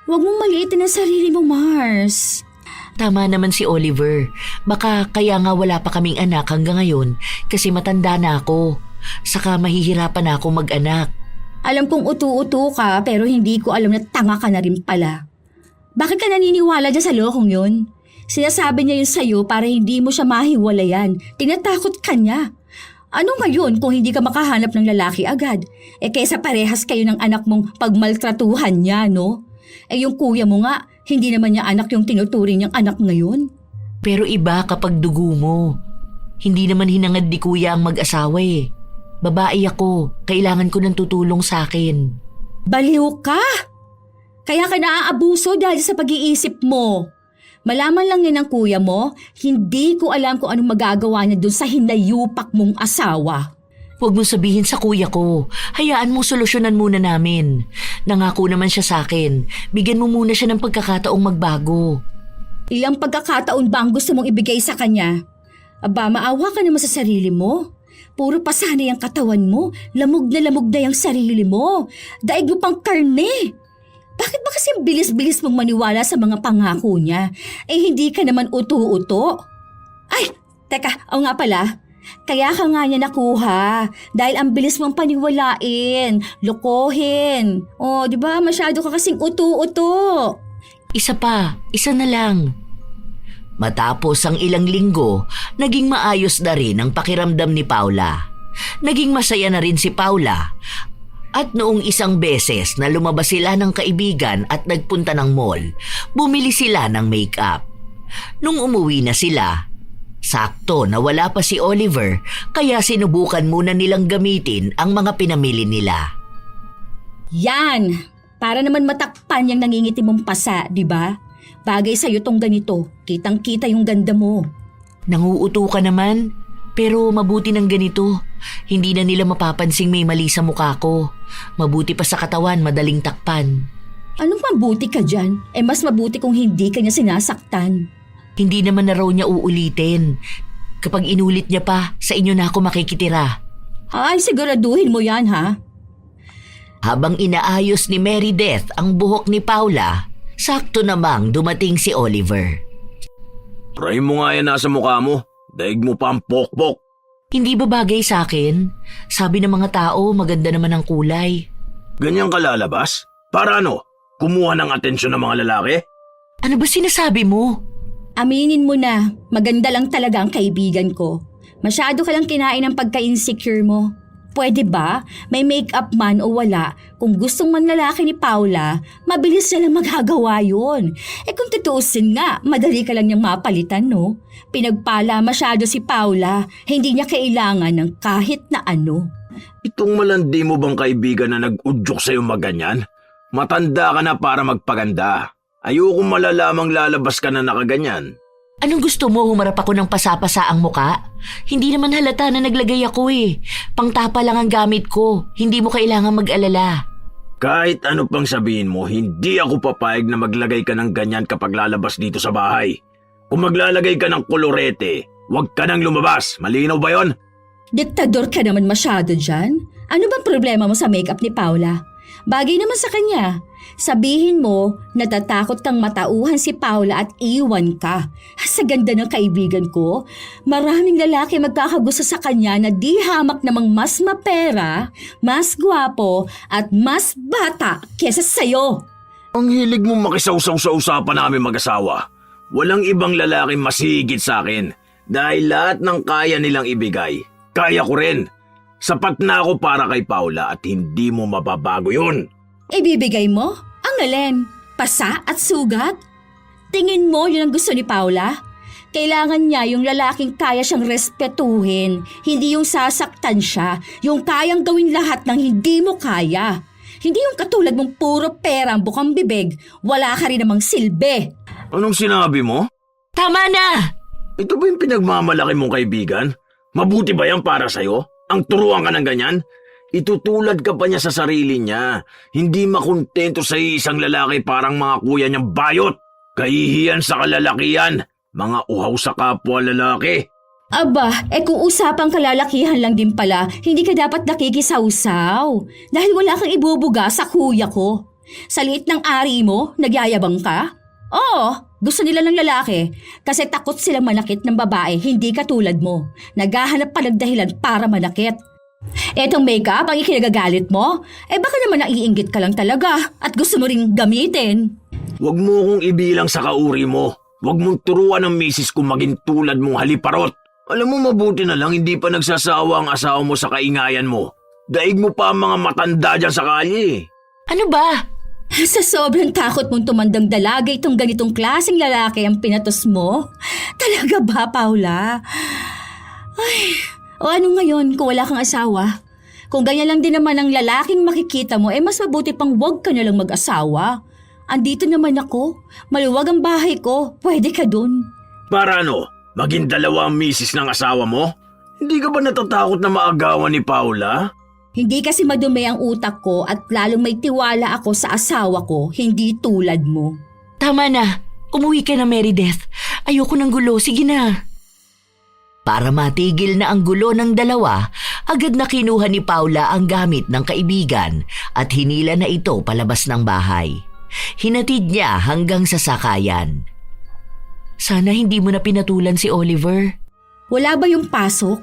Huwag mong maliitin ang sarili mo, Mars. Tama naman si Oliver. Baka kaya nga wala pa kaming anak hanggang ngayon kasi matanda na ako. Saka mahihirapan na ako mag-anak. Alam kong utu-utu ka pero hindi ko alam na tanga ka na rin pala. Bakit ka naniniwala dyan sa lokong yun? Sinasabi niya yun sa'yo para hindi mo siya mahiwalayan. Tinatakot ka niya. Ano ngayon kung hindi ka makahanap ng lalaki agad? Kaysa parehas kayo ng anak mong pagmaltratuhan niya, no? Yung kuya mo nga, hindi naman niya anak yung tinuturing niyang anak ngayon. Pero iba kapag dugo mo. Hindi naman hinangad ni kuya ang mag-asawa eh. Babae ako. Kailangan ko ng tutulong sa akin. Baliw ka! Kaya ka naaabuso dahil sa pag-iisip mo. Malaman lang yan ng kuya mo, hindi ko alam kung anong magagawa niya dun sa hinayupak mong asawa. Huwag mo sabihin sa kuya ko. Hayaan mo solusyonan muna namin. Nangako naman siya sa akin. Bigyan mo muna siya ng pagkakataong magbago. Ilang pagkakataon ba ang gusto mong ibigay sa kanya? Aba, maawa ka naman sa sarili mo. Puro pasanay ang katawan mo. Lamog na yung sarili mo. Daig mo pang karne. Bakit ba kasi bilis-bilis mong maniwala sa mga pangako niya? Eh hindi ka naman uto-uto. Ay, teka, o nga pala. Kaya ka nga niya nakuha dahil ang bilis mong paniwalain, lokohin. O, di ba masyado ka kasing uto-uto. Isa na lang. Matapos ang ilang linggo, naging maayos na rin ang pakiramdam ni Paula. Naging masaya na rin si Paula. At noong isang beses na lumabas sila ng kaibigan at nagpunta ng mall, bumili sila ng make-up. Nung umuwi na sila, sakto na wala pa si Oliver kaya sinubukan muna nilang gamitin ang mga pinamili nila. Yan! Para naman matakpan yung nangingiti mong pasa, di ba? Bagay sa'yo tong ganito. Kitang-kita yung ganda mo. Nanguuto ka naman, pero mabuti ng ganito. Hindi na nila mapapansing may mali sa mukha ko. Mabuti pa sa katawan, madaling takpan. Anong mabuti ka dyan? Eh mas mabuti kung hindi ka niya sinasaktan. Hindi naman na raw niya uulitin. Kapag inulit niya pa, sa inyo na ako makikitira. Ay, siguraduhin mo yan, ha? Habang inaayos ni Meredith ang buhok ni Paula, sakto namang dumating si Oliver. Try mo nga yan nasa mukha mo. Daig mo pa ang pokpok. Hindi ba bagay sa akin? Sabi ng mga tao, maganda naman ang kulay. Ganyan ka lalabas? Para ano? Kumuha ng atensyon ng mga lalaki? Ano ba sinasabi mo? Aminin mo na, maganda lang talaga ang kaibigan ko. Masyado ka lang kinain ng pagka-insecure mo. Pwede ba? May make-up man o wala, kung gustong manlalaki ni Paula, mabilis na lang magagawa yun. Eh kung tutuusin nga, madali ka lang niyang mapalitan, no? Pinagpala masyado si Paula, hindi niya kailangan ng kahit na ano. Itong malandi mo bang kaibigan na nag-udyok sa'yo maganyan? Matanda ka na para magpaganda. Ayoko malalamang lalabas ka na nakaganyan. Anong gusto mo, humarap ako ng pasapasa ang muka? Hindi naman halata na naglagay ako eh. Pangtapa lang ang gamit ko. Hindi mo kailangan mag-alala. Kahit ano pang sabihin mo, hindi ako papayag na maglagay ka ng ganyan kapag lalabas dito sa bahay. Kung maglalagay ka ng kolorete, huwag ka nang lumabas. Malinaw ba yon? Diktador ka naman masyado dyan. Ano bang problema mo sa make-up ni Paula? Bagay naman sa kanya. Sabihin mo, natatakot kang matauhan si Paula at iwan ka. Sa ganda ng kaibigan ko, maraming lalaki magkakagusto sa kanya na di hamak namang mas mapera, mas gwapo at mas bata kesa sa'yo. Ang hilig mo makisawsaw sa usapan namin mag-asawa. Walang ibang lalaki mas higit sa akin. Dahil lahat ng kaya nilang ibigay, kaya ko rin. Sapat na ako para kay Paula at hindi mo mababago yun. Ibibigay mo? Ang alin? Pasa at sugat? Tingin mo yun ang gusto ni Paula? Kailangan niya yung lalaking kaya siyang respetuhin, hindi yung sasaktan siya, yung kayang gawin lahat ng hindi mo kaya. Hindi yung katulad mong puro pera ang bukang bibig, wala ka rin namang silbi. Anong sinabi mo? Tama na! Ito ba yung pinagmamalaki mong kaibigan? Mabuti ba yan para sa'yo? Ang turuan ka ng ganyan? Itutulad ka pa niya sa sarili niya. Hindi makontento sa isang lalaki parang mga kuya niyang bayot. Kahihiyan sa kalalakihan. Mga uhaw sa kapwa lalaki. Aba, kung usapang kalalakihan lang din pala, hindi ka dapat nakikisawsaw. Dahil wala kang ibubuga sa kuya ko. Sa liit ng ari mo, nagyayabang ka? Oo, gusto nila ng lalaki. Kasi takot silang manakit ng babae, hindi katulad mo. Naghahanap pa ng dahilan para manakit. Etong makeup ang ikinagagalit mo? Baka naman naiinggit ka lang talaga at gusto mo ring gamitin. Huwag mo kong ibilang sa kauri mo. Huwag mong turuan ng misis kung maging tulad mong haliparot. Alam mo mabuti na lang hindi pa nagsasawa ang asawa mo sa kaingayan mo. Daig mo pa ang mga matanda dyan sa kalye. Ano ba? Sa sobrang takot mong tumandang dalaga itong ganitong klaseng lalaki ang pinatos mo? Talaga ba, Paula? Ay, o ano ngayon kung wala kang asawa? Kung ganyan lang din naman ang lalaking makikita mo, mas mabuti pang huwag ka nalang mag-asawa. Andito naman ako. Maluwag ang bahay ko. Pwede ka dun. Para ano? Maging dalawa ang misis ng asawa mo? Hindi ka ba natatakot na maagawan ni Paula? Hindi kasi madumi ang utak ko at lalong may tiwala ako sa asawa ko, hindi tulad mo. Tama na. Umuwi ka na, Meredith. Ayoko ng gulo. Sige na. Para matigil na ang gulo ng dalawa, agad na kinuha ni Paula ang gamit ng kaibigan at hinila na ito palabas ng bahay. Hinatid niya hanggang sa sakayan. Sana hindi mo na pinatulan si Oliver. Wala ba yung pasok?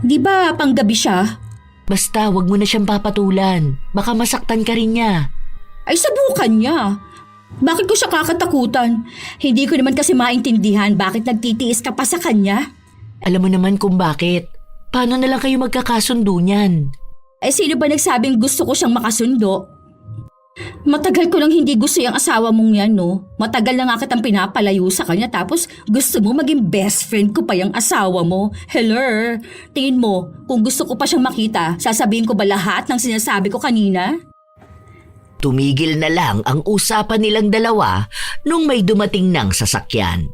Di ba panggabi siya? Basta wag mo na siyang papatulan. Baka masaktan ka rin niya. Ay sabukan niya. Bakit ko siya kakatakutan? Hindi ko naman kasi maintindihan bakit nagtitiis ka pa sa kanya. Alam mo naman kung bakit. Paano na lang kayo magkakasundo niyan? Sino ba nagsabing gusto ko siyang makasundo? Matagal ko lang hindi gusto yung asawa mong yan, no? Matagal na nga kitang pinapalayo sa kanya tapos gusto mo maging best friend ko pa yung asawa mo. Hello? Tingin mo, kung gusto ko pa siyang makita, sasabihin ko ba lahat ng sinasabi ko kanina? Tumigil na lang ang usapan nilang dalawa nung may dumating ng sasakyan.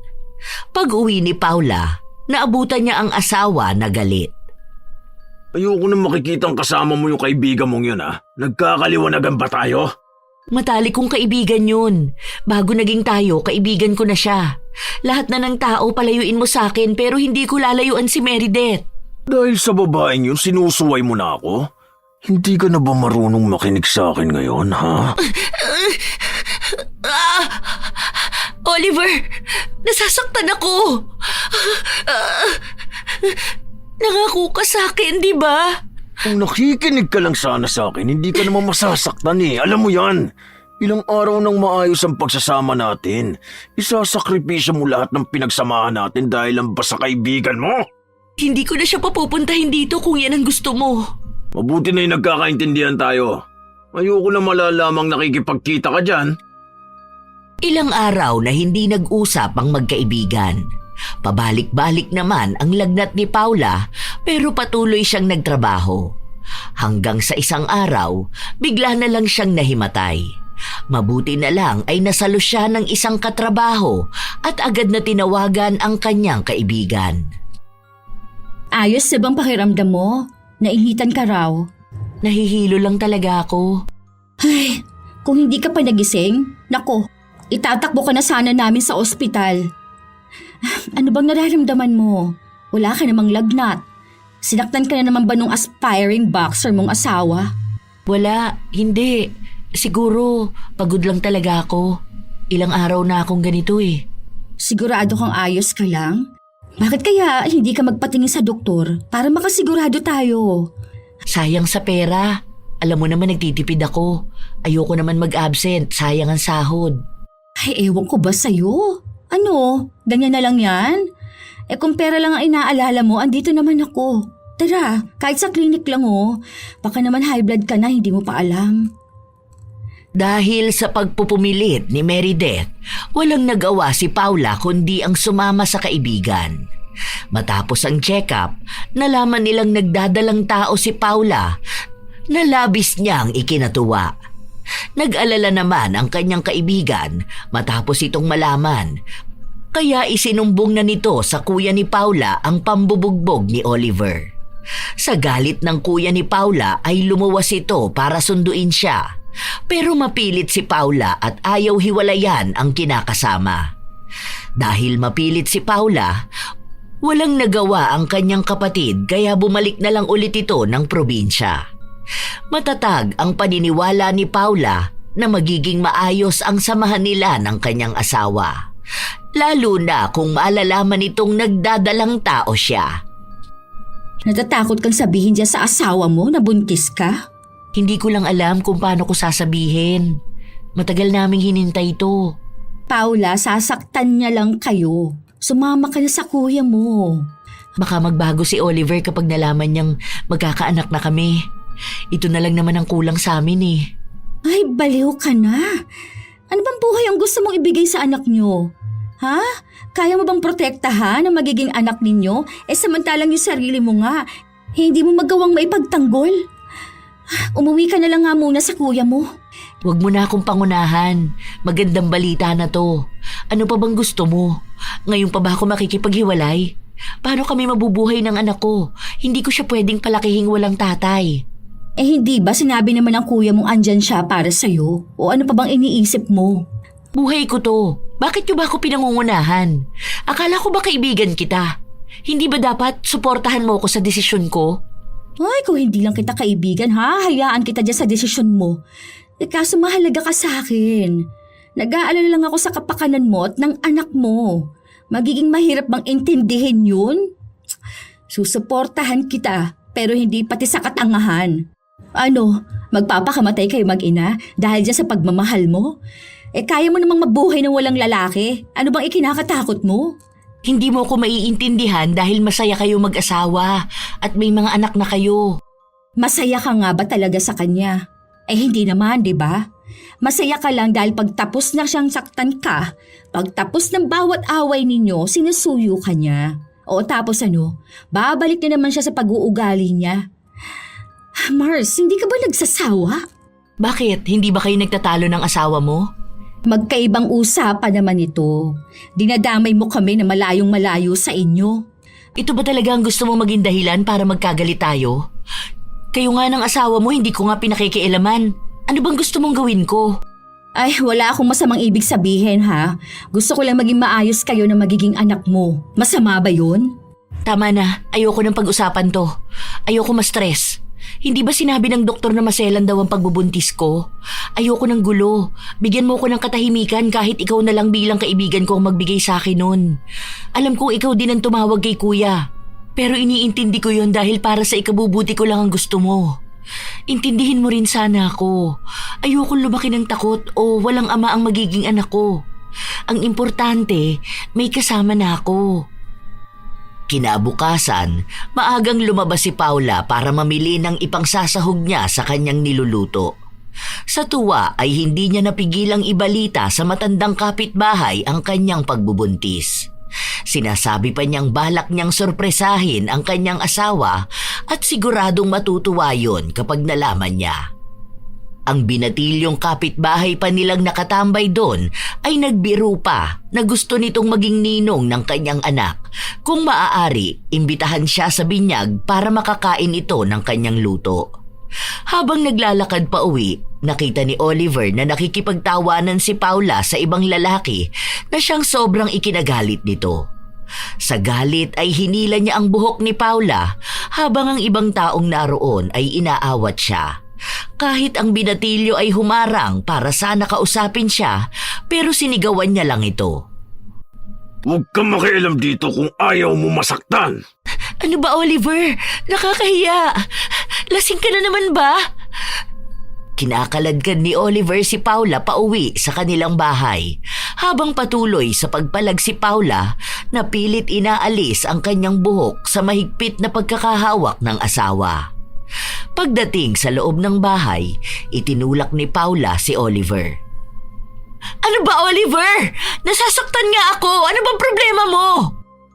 Pag-uwi ni Paula, naabutan niya ang asawa na galit. Ayoko na makikitang kasama mo yung kaibigan mong yun Nagkakaliwanagan ba tayo? Matalik kong kaibigan yun. Bago naging tayo, kaibigan ko na siya. Lahat na ng tao palayuin mo sa akin pero hindi ko lalayuan si Meredith. Dahil sa babaeng yun, sinusuway mo na ako? Hindi ka na ba marunong makinig sa akin ngayon, ha? Oliver, nasasaktan ako. Nangako ka sa akin, di ba? Kung nakikinig ka lang sana sa akin, hindi ka naman masasaktan Alam mo yan. Ilang araw nang maayos ang pagsasama natin. Isasakripisyo mo lahat ng pinagsamahan natin dahil lang ba sa kaibigan mo? Hindi ko na siya papupuntahin dito kung yan ang gusto mo. Mabuti na yung nagkakaintindihan tayo. Ayoko na malalamang nakikipagkita ka dyan. Ilang araw na hindi nag-usap ang magkaibigan. Pabalik-balik naman ang lagnat ni Paula pero patuloy siyang nagtrabaho. Hanggang sa isang araw, bigla na lang siyang nahimatay. Mabuti na lang ay nasalo siya ng isang katrabaho at agad na tinawagan ang kanyang kaibigan. Ayos na bang pakiramdam mo? Nainitan ka raw? Nahihilo lang talaga ako. Ay, kung hindi ka pa nagising, nako, itatakbo ka na sana namin sa ospital. Ano bang nararamdaman mo? Wala ka namang lagnat. Sinaktan ka na naman ba nung aspiring boxer mong asawa? Wala, hindi. Siguro, pagod lang talaga ako. Ilang araw na akong ganito Sigurado kang ayos ka lang? Bakit kaya hindi ka magpatingin sa doktor para makasigurado tayo? Sayang sa pera. Alam mo naman nagtitipid ako. Ayoko naman mag-absent, sayang ang sahod. Ay, ewan ko ba sa'yo? Ano? Ganyan na lang yan? Kung pera lang ang inaalala mo, andito naman ako. Tara, kahit sa klinik lang Baka naman high blood ka na, hindi mo pa alam. Dahil sa pagpupumilit ni Meredith, walang nagawa si Paula kundi ang sumama sa kaibigan. Matapos ang check-up, nalaman nilang nagdadalang tao si Paula na labis niyang ikinatuwa. Nag-alala naman ang kanyang kaibigan matapos itong malaman. Kaya isinumbong na nito sa kuya ni Paula ang pambubugbog ni Oliver. Sa galit ng kuya ni Paula ay lumuwas ito para sunduin siya. Pero mapilit si Paula at ayaw hiwalayan ang kinakasama. Dahil mapilit si Paula, walang nagawa ang kanyang kapatid kaya bumalik na lang ulit ito ng probinsya. Matatag ang paniniwala ni Paula na magiging maayos ang samahan nila ng kanyang asawa. Lalo na kung maalalaman itong nagdadalang tao siya. Natatakot kang sabihin dyan sa asawa mo na buntis ka? Hindi ko lang alam kung paano ko sasabihin. Matagal naming hinintay ito. Paula, sasaktan niya lang kayo. Sumama ka na sa kuya mo. Baka magbago si Oliver kapag nalaman niyang magkakaanak na kami. Ito na lang naman ang kulang sa amin Ay, baliw ka na. Ano bang buhay ang gusto mong ibigay sa anak niyo? Ha? Kaya mo bang protektahan ang magiging anak ninyo? Samantalang yung sarili mo nga, hindi mo magawang maipagtanggol. Umuwi ka na lang nga muna sa kuya mo. Huwag mo na akong pangunahan. Magandang balita na to. Ano pa bang gusto mo? Ngayon pa ba ako makikipaghiwalay? Paano kami mabubuhay ng anak ko? Hindi ko siya pwedeng palakihing walang tatay. Eh hindi ba sinabi naman ng kuya mong andyan siya para sa'yo? O ano pa bang iniisip mo? Buhay ko to. Bakit niyo ba ako pinangungunahan? Akala ko ba kaibigan kita? Hindi ba dapat suportahan mo ako sa desisyon ko? Ay, kung hindi lang kita kaibigan ha, hayaan kita dyan sa desisyon mo. Eh kaso mahalaga ka sa akin. Nag-aalala lang ako sa kapakanan mo at ng anak mo. Magiging mahirap bang intindihin yun? Susuportahan kita pero hindi pati sa katangahan. Ano, magpapakamatay kayo mag-ina dahil dyan sa pagmamahal mo? Eh kaya mo namang mabuhay ng walang lalaki. Ano bang ikinakatakot mo? Hindi mo ko maiintindihan dahil masaya kayo mag-asawa at may mga anak na kayo. Masaya ka nga ba talaga sa kanya? Eh hindi naman, di ba? Masaya ka lang dahil pagtapos na siyang saktan ka, pagtapos ng bawat away ninyo, sinusuyo ka niya. O tapos ano, babalik na naman siya sa pag-uugali niya. Mars, hindi ka ba nagsasawa? Bakit? Hindi ba kayo nagtatalo ng asawa mo? Magkaibang usapan naman ito. Dinadamay mo kami na malayong-malayo sa inyo. Ito ba talaga ang gusto mong maging dahilan para magkagalit tayo? Kayo nga ng asawa mo, hindi ko nga pinakikialaman. Ano bang gusto mong gawin ko? Ay, wala akong masamang ibig sabihin ha. Gusto ko lang maging maayos kayo na magiging anak mo. Masama ba yun? Tama na, ayoko ng pag-usapan to. Ayoko ma-stress. Hindi ba sinabi ng doktor na maselan daw ang pagbubuntis ko? Ayoko ng gulo. Bigyan mo ko ng katahimikan kahit ikaw na lang bilang kaibigan ko ang magbigay sa akin nun. Alam kong ikaw din ang tumawag kay kuya. Pero iniintindi ko yon dahil para sa ikabubuti ko lang ang gusto mo. Intindihin mo rin sana ako. Ayokong lumaki ng takot o walang ama ang magiging anak ko. Ang importante, may kasama na ako. Kinabukasan, maagang lumabas si Paula para mamili ng ipangsasahog niya sa kanyang niluluto. Sa tuwa ay hindi niya napigilang ibalita sa matandang kapitbahay ang kanyang pagbubuntis. Sinasabi pa niyang balak niyang sorpresahin ang kanyang asawa at siguradong matutuwa yon kapag nalaman niya. Ang binatilyong kapitbahay pa nilang nakatambay doon ay nagbiro pa na gusto nitong maging ninong ng kanyang anak. Kung maaari, imbitahan siya sa binyag para makakain ito ng kanyang luto. Habang naglalakad pa uwi, nakita ni Oliver na nakikipagtawanan si Paula sa ibang lalaki na siyang sobrang ikinagalit nito. Sa galit ay hinila niya ang buhok ni Paula habang ang ibang taong naroon ay inaawat siya. Kahit ang binatilyo ay humarang para sana kausapin siya, pero sinigawan niya lang ito. Huwag kang makialam dito kung ayaw mo masaktan. Ano ba, Oliver? Nakakahiya. Lasing ka na naman ba? Kinakaladkad ni Oliver si Paula pauwi sa kanilang bahay. Habang patuloy sa pagpalag si Paula, napilit inaalis ang kanyang buhok sa mahigpit na pagkakahawak ng asawa. Pagdating sa loob ng bahay, itinulak ni Paula si Oliver. Ano ba, Oliver? Nasasaktan nga ako. Ano bang problema mo?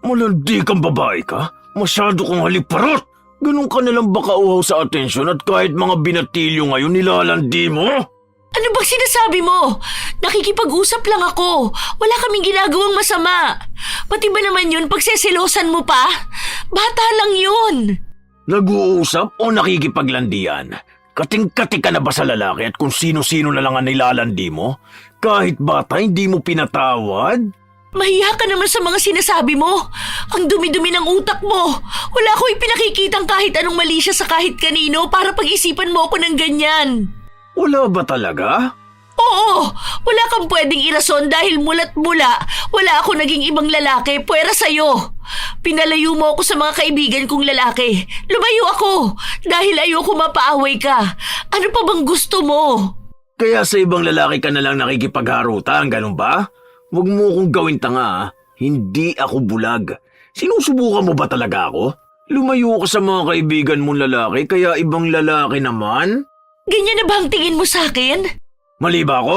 Malandi kang babae ka? Masyado kang haliparot. Ganun ka nalang baka uhaw sa atensyon at kahit mga binatilyo ngayon nilalandi mo? Ano bang sinasabi mo? Nakikipag-usap lang ako. Wala kaming ginagawang masama. Pati ba naman yun pagseselosan mo pa? Bata lang yun. Nag-uusap o nakikipaglandian? Kating-kati ka na ba sa lalaki at kung sino-sino na lang ang nilalandi mo? Kahit bata, hindi mo pinatawad? Mahiya ka naman sa mga sinasabi mo. Ang dumi-dumi ng utak mo. Wala ko ipinakikitang kahit anong mali siya sa kahit kanino para pag-isipan mo ako ng ganyan. Wala ba talaga? Oo, wala kang pwedeng irason dahil mula't mula. Wala ako naging ibang lalaki, puwera sa'yo. Pinalayo mo ako sa mga kaibigan kong lalaki. Lumayo ako dahil ayoko mapaaway ka. Ano pa bang gusto mo? Kaya sa ibang lalaki ka na lang nakikipagharutan, ganun ba? Huwag mo kong gawin tanga, ha? Hindi ako bulag. Sinusubukan mo ba talaga ako? Lumayo ka sa mga kaibigan mong lalaki, kaya ibang lalaki naman? Ganyan na ba ang tingin mo sa akin? Mali ba ako?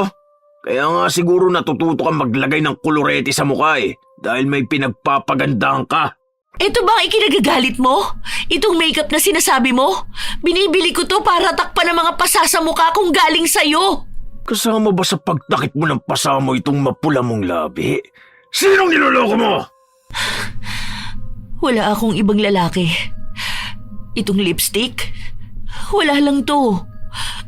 Kaya nga siguro natututo kang maglagay ng kolorete sa mukha dahil may pinagpapagandahan ka. Ito ba ang ikinagagalit mo? Itong makeup na sinasabi mo? Binibili ko to para takpan ng mga pasa sa mukha kung galing sa'yo. Kasama ba sa pagtakip mo ng pasa mo itong mapula mong labi? Sinong niloloko mo? Wala akong ibang lalaki. Itong lipstick? Wala lang to.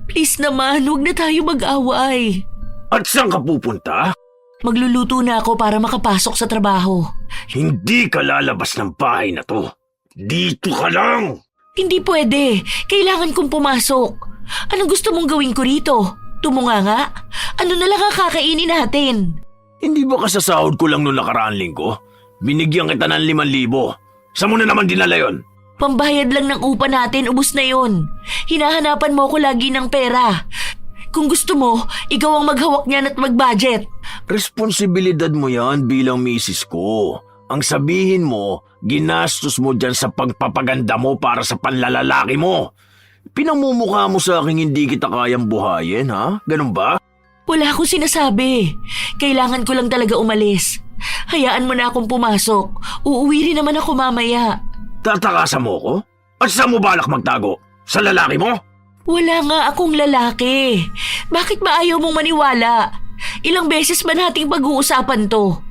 Please naman, huwag na tayo mag-away. At saan ka pupunta? Magluluto na ako para makapasok sa trabaho. Hindi ka lalabas ng bahay na to. Dito ka lang! Hindi pwede. Kailangan kong pumasok. Anong gusto mong gawin ko rito? Tumunga nga? Ano na lang ang kakainin natin? Hindi ba kasasahod ko lang noong nakaraang linggo? Binigyan kita ng 5,000. Saan mo na naman dinala yon? Pambayad lang ng upa natin, ubos na yon. Hinahanapan mo ko lagi ng pera. Kung gusto mo, ikaw ang maghawak niyan at mag-budget. Responsibilidad mo yan bilang misis ko. Ang sabihin mo, ginastos mo dyan sa pagpapaganda mo para sa panlalalaki mo. Pinamumukha mo sa akin hindi kita kayang buhayin, ha? Ganun ba? Wala akong sinasabi. Kailangan ko lang talaga umalis. Hayaan mo na akong pumasok. Uuwi rin naman ako mamaya. Tatakasan mo ko? At saan mo balak magtago? Sa lalaki mo? Wala nga akong lalaki. Bakit ba ayaw mong maniwala? Ilang beses ba nating pag-uusapan to?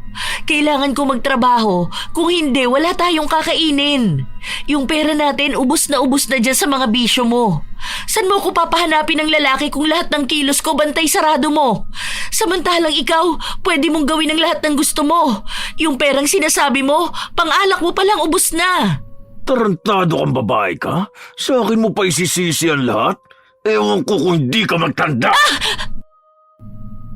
Kailangan ko magtrabaho. Kung hindi, wala tayong kakainin. Yung pera natin, ubos na dyan sa mga bisyo mo. San mo ko papahanapin ng lalaki kung lahat ng kilos ko bantay sarado mo? Samantalang ikaw, pwede mong gawin ang lahat ng gusto mo. Yung perang sinasabi mo, pang-alak mo palang ubos na. Tarantado kang babae ka? Sa akin mo pa isisisi ang lahat? Ewan ko kung hindi ka magtanda.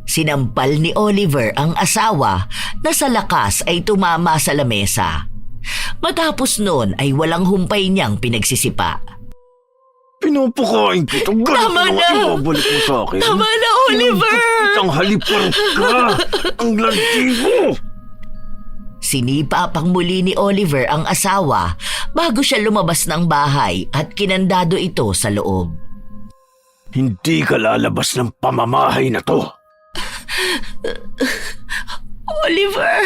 Sinampal ni Oliver ang asawa na sa lakas ay tumama sa lamesa. Matapos noon ay walang humpay niyang pinagsisipa. Pinapakain kita. Tama na! Ibabalik mo sa akin. Tama na, Oliver! Ang halipar ka! Ang lanti mo! Sinipa pang muli ni Oliver ang asawa bago siya lumabas ng bahay at kinandado ito sa loob. Hindi ka lalabas ng pamamahay na to. Oliver!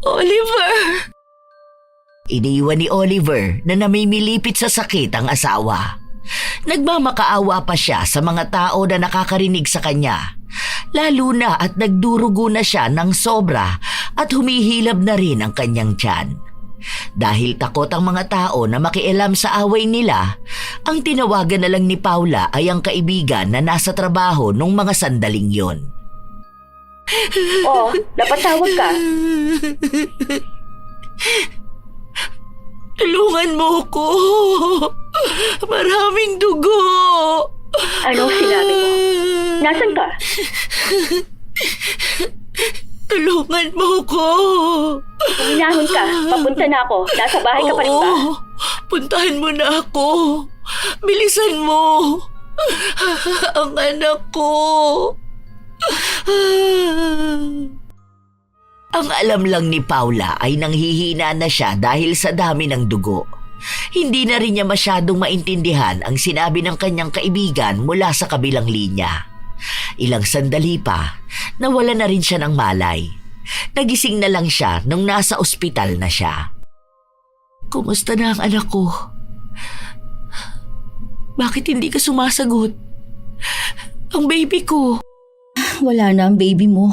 Oliver! Iniwan ni Oliver na namimilipit sa sakit ang asawa. Nagmamakaawa pa siya sa mga tao na nakakarinig sa kanya. Lalo na at nagdurugo na siya ng sobra at humihilab na rin ang kanyang tiyan. Dahil takot ang mga tao na makialam sa away nila, ang tinawagan na lang ni Paula ay ang kaibigan na nasa trabaho nung mga sandaling yon. Oh, napatawag ka. Tulungan mo ko! Maraming dugo! Anong sinabi mo? Nasaan ka? Tulungan mo ko! Hinahon ka. Papunta na ako. Nasa bahay ka pa rin ba? Oo, puntahan mo na ako. Bilisan mo. Ang anak ko. Ang alam lang ni Paula ay nanghihina na siya dahil sa dami ng dugo. Hindi na rin niya masyadong maintindihan ang sinabi ng kanyang kaibigan mula sa kabilang linya. Ilang sandali pa, nawala na rin siya ng malay. Nagising na lang siya nung nasa ospital na siya. Kumusta na ang anak ko? Bakit hindi ka sumasagot? Ang baby ko. Wala na ang baby mo.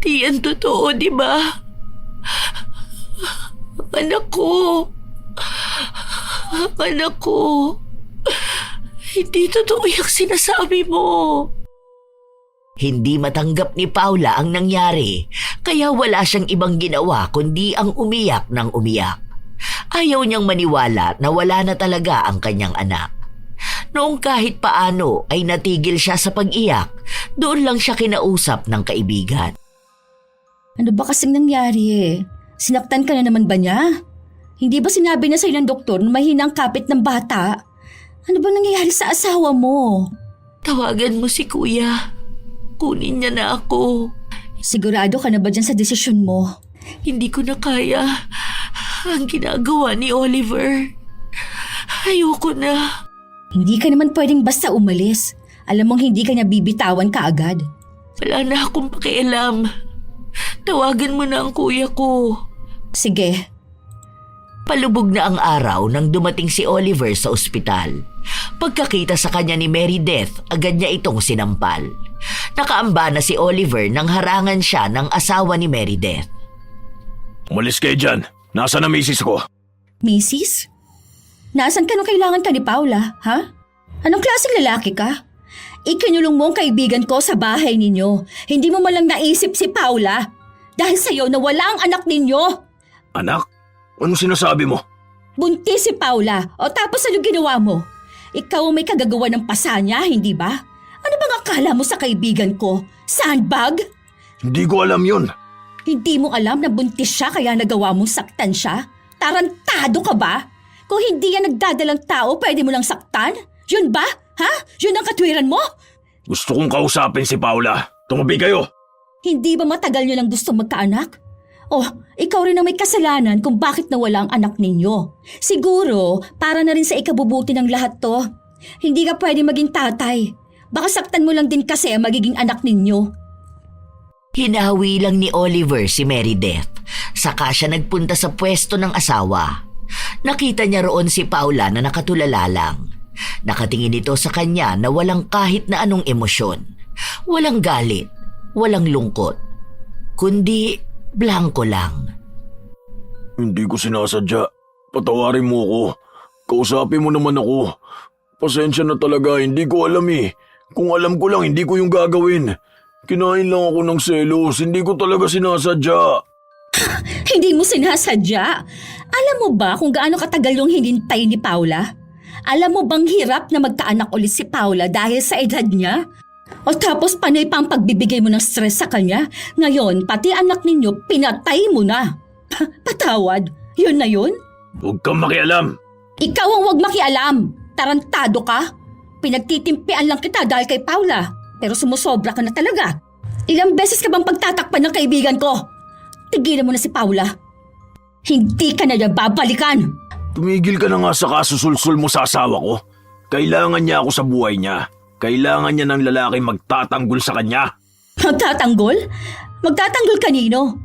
Hindi yan totoo, di ba? Ang anak ko. Ang anak ko. Hindi totoo yung sinasabi mo. Hindi matanggap ni Paula ang nangyari, kaya wala siyang ibang ginawa kundi ang umiyak ng umiyak. Ayaw niyang maniwala na wala na talaga ang kanyang anak. Noong kahit paano ay natigil siya sa pag-iyak, doon lang siya kinausap ng kaibigan. Ano ba kasing nangyari eh? Sinaktan ka na naman ba niya? Hindi ba sinabi na sa'yo ng doktor na mahinang kapit ng bata? Ano ba nangyayari sa asawa mo? Tawagan mo si Kuya. Kunin niya na ako. Sigurado ka na ba dyan sa desisyon mo? Hindi ko na kaya ang ginagawa ni Oliver. Ayoko na. Hindi ka naman pwedeng basta umalis. Alam mong hindi ka niya bibitawan kaagad. Wala na akong pakialam. tawagan mo na ang kuya ko. Sige. Palubog na ang araw nang dumating si Oliver sa ospital. Pagkakita sa kanya ni Meredith, agad niya itong sinampal. Nakaamba na si Oliver nang harangan siya ng asawa ni Meredith. Umalis kayo dyan. Nasaan na misis ko? Mrs.? Nasaan ka nung kailangan ka ni Paula, ha? Anong klaseng lalaki ka? Ikinulong mo ang kaibigan ko sa bahay ninyo. Hindi mo malang naisip si Paula. Dahil sa'yo nawala ang anak ninyo. Anak? Anong sinasabi mo? Buntis si Paula. O tapos ano ginawa mo? Ikaw ang may kagagawa ng pasa niya, hindi ba? Ano bang akala mo sa kaibigan ko? Sandbag? Hindi ko alam yun. Hindi mo alam na buntis siya kaya nagawa mong saktan siya? Tarantado ka ba? Kung hindi yan nagdadalang tao, pwede mo lang saktan? Yun ba? Ha? Yun ang katwiran mo? Gusto kong kausapin si Paula. Tumabi kayo. Hindi ba matagal nyo lang gusto magkaanak? Oh, ikaw rin ang may kasalanan kung bakit nawala ang anak ninyo. Siguro, para na rin sa ikabubuti ng lahat to. Hindi ka pwede maging tatay. Baka saktan mo lang din kasi ang magiging anak ninyo. Hinawi lang ni Oliver si Meredith. Saka siya nagpunta sa pwesto ng asawa. Nakita niya roon si Paula na nakatulala lang. Nakatingin ito sa kanya na walang kahit na anong emosyon. Walang galit, walang lungkot, kundi blanko lang. Hindi ko sinasadya. Patawarin mo ako. Kausapin mo naman ako. Pasensya na talaga, hindi ko alam eh. Kung alam ko lang, hindi ko yung gagawin. Kinain lang ako ng selos, hindi ko talaga sinasadya. Hindi mo sinasadya. Alam mo ba kung gaano katagal yung hinintay ni Paula? Alam mo bang hirap na magkaanak ulit si Paula dahil sa edad niya? O tapos panay pa ang pagbibigay mo ng stress sa kanya? Ngayon, pati anak ninyo, pinatay mo na. Patawad, yun na yun? Huwag kang makialam. Ikaw ang huwag makialam. Tarantado ka. Pinagtitimpian lang kita dahil kay Paula. Pero sumusobra ka na talaga. Ilang beses ka bang pagtatakpan ng kaibigan ko? Tigilan mo na si Paula. Hindi ka na niya babalikan. Tumigil ka na nga sa kasusulsul mo sa asawa ko. Kailangan niya ako sa buhay niya. Kailangan niya ng lalaki magtatanggol sa kanya. Magtatanggol? Magtatanggol kanino?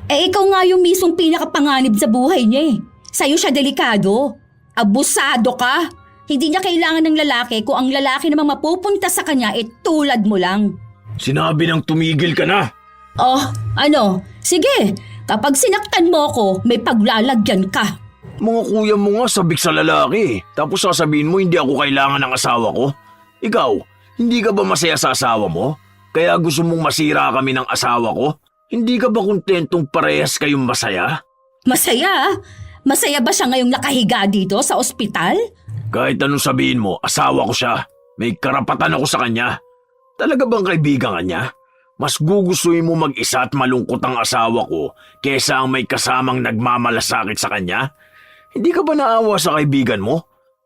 Eh ikaw nga yung mismong pinakapanganib sa buhay niya eh. Sa'yo siya delikado. Abusado ka. Hindi niya kailangan ng lalaki kung ang lalaki namang mapupunta sa kanya tulad mo lang. Sinabi nang tumigil ka na. Oh, ano? Sige, kapag sinaktan mo ako, may paglalagyan ka. Mga kuya mo nga sabik sa lalaki. Tapos sasabihin mo hindi ako kailangan ng asawa ko. Ikaw, hindi ka ba masaya sa asawa mo? Kaya gusto mong masira kami ng asawa ko? Hindi ka ba kontentong parehas kayong masaya? Masaya? Masaya ba siya ngayong nakahiga dito sa ospital? Kahit anong sabihin mo, asawa ko siya. May karapatan ako sa kanya. Talaga bang kaibigan ka niya? Mas gugustuhin mo mag-isa at malungkot ang asawa ko kesa ang may kasamang nagmamalasakit sa kanya? Hindi ka ba naawa sa kaibigan mo?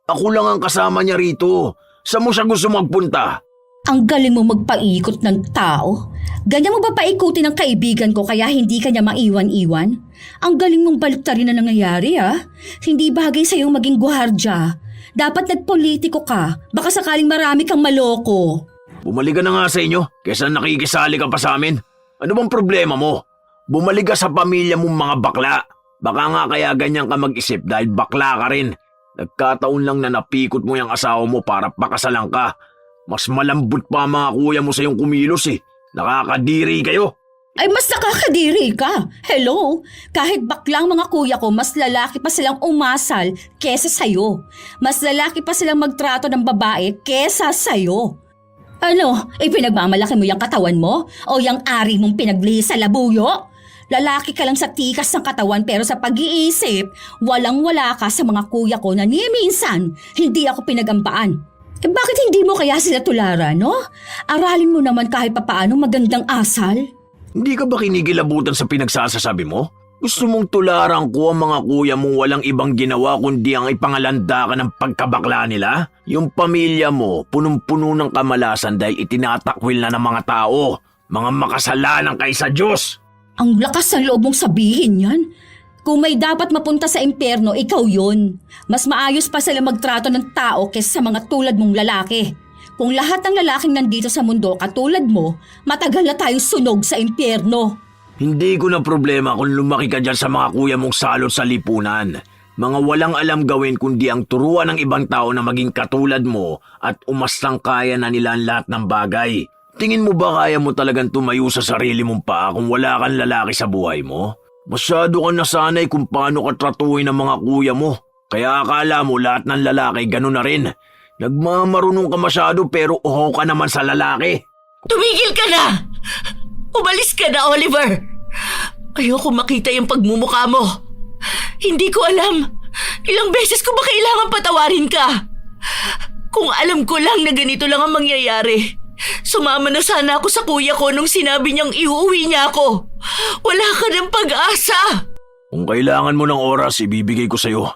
Ako lang ang kasama niya rito. Saan mo siya gusto magpunta? Ang galing mo magpaikot ng tao. Ganyan mo ba paikutin ang kaibigan ko kaya hindi ka niya maiwan-iwan? Ang galing mong baliktarin na nangyayari Hindi bagay sa'yo maging guhardya. Dapat nagpolitiko ka. Baka sakaling marami kang maloko. Bumalik ka na nga sa inyo kesa nakikisali ka pa sa amin. Ano bang problema mo? Bumalik ka sa pamilya mong mga bakla. Baka nga kaya ganyan ka mag-isip dahil bakla ka rin. Nagkataon lang na napikot mo yung asawa mo para pakasalan ka. Mas malambot pa ang mga kuya mo sa iyong kumilos eh. Nakakadiri kayo. Ay mas nakakadiri ka. Hello? Kahit baklang mga kuya ko, mas lalaki pa silang umasal kesa sa'yo. Mas lalaki pa silang magtrato ng babae kesa sa'yo. Ano, ipinagmamalaki mo yung katawan mo? O yung ari mong pinaglihi sa labuyo? Lalaki ka lang sa tikas ng katawan pero sa pag-iisip, walang-wala ka sa mga kuya ko na ni minsan hindi ako pinagambaan. Eh bakit hindi mo kaya sila tularan, no? Aralin mo naman kahit papaano magandang asal. Hindi ka ba kinikilabutan sa pinagsasasabi mo? Gusto mong tularan ko ang mga kuya mong walang ibang ginawa kundi ang ipangalanda ka ng pagkabakla nila? Yung pamilya mo, punong-puno ng kamalasan dahil itinatakwil na ng mga tao. Mga makasalanan kay sa Diyos. Ang lakas ng loob mong sabihin yan. Kung may dapat mapunta sa impyerno, ikaw yun. Mas maayos pa sila magtrato ng tao kaysa sa mga tulad mong lalaki. Kung lahat ng lalaking nandito sa mundo katulad mo, matagal na tayong sunog sa impyerno. Hindi ko na problema kung lumaki ka dyan sa mga kuya mong salot sa lipunan. Mga walang alam gawin kundi ang turuan ng ibang tao na maging katulad mo at umastang kaya na nila ang lahat ng bagay. Tingin mo ba kaya mo talagang tumayo sa sarili mong paa kung wala kang lalaki sa buhay mo? Masyado kang nasanay kung paano ka tratuhin ng mga kuya mo. Kaya akala mo lahat ng lalaki gano'n na rin. Nagmamarunong ka masyado pero uhaw ka naman sa lalaki. Tumigil ka na! Umalis ka na, Oliver! Ayoko makita yung pagmumukha mo. Hindi ko alam. Ilang beses ko ba kailangan patawarin ka? Kung alam ko lang na ganito lang ang mangyayari, sumama na sana ako sa kuya ko nung sinabi niyang iuwi niya ako. Wala ka ng pag-asa. Kung kailangan mo ng oras, ibibigay ko sa'yo.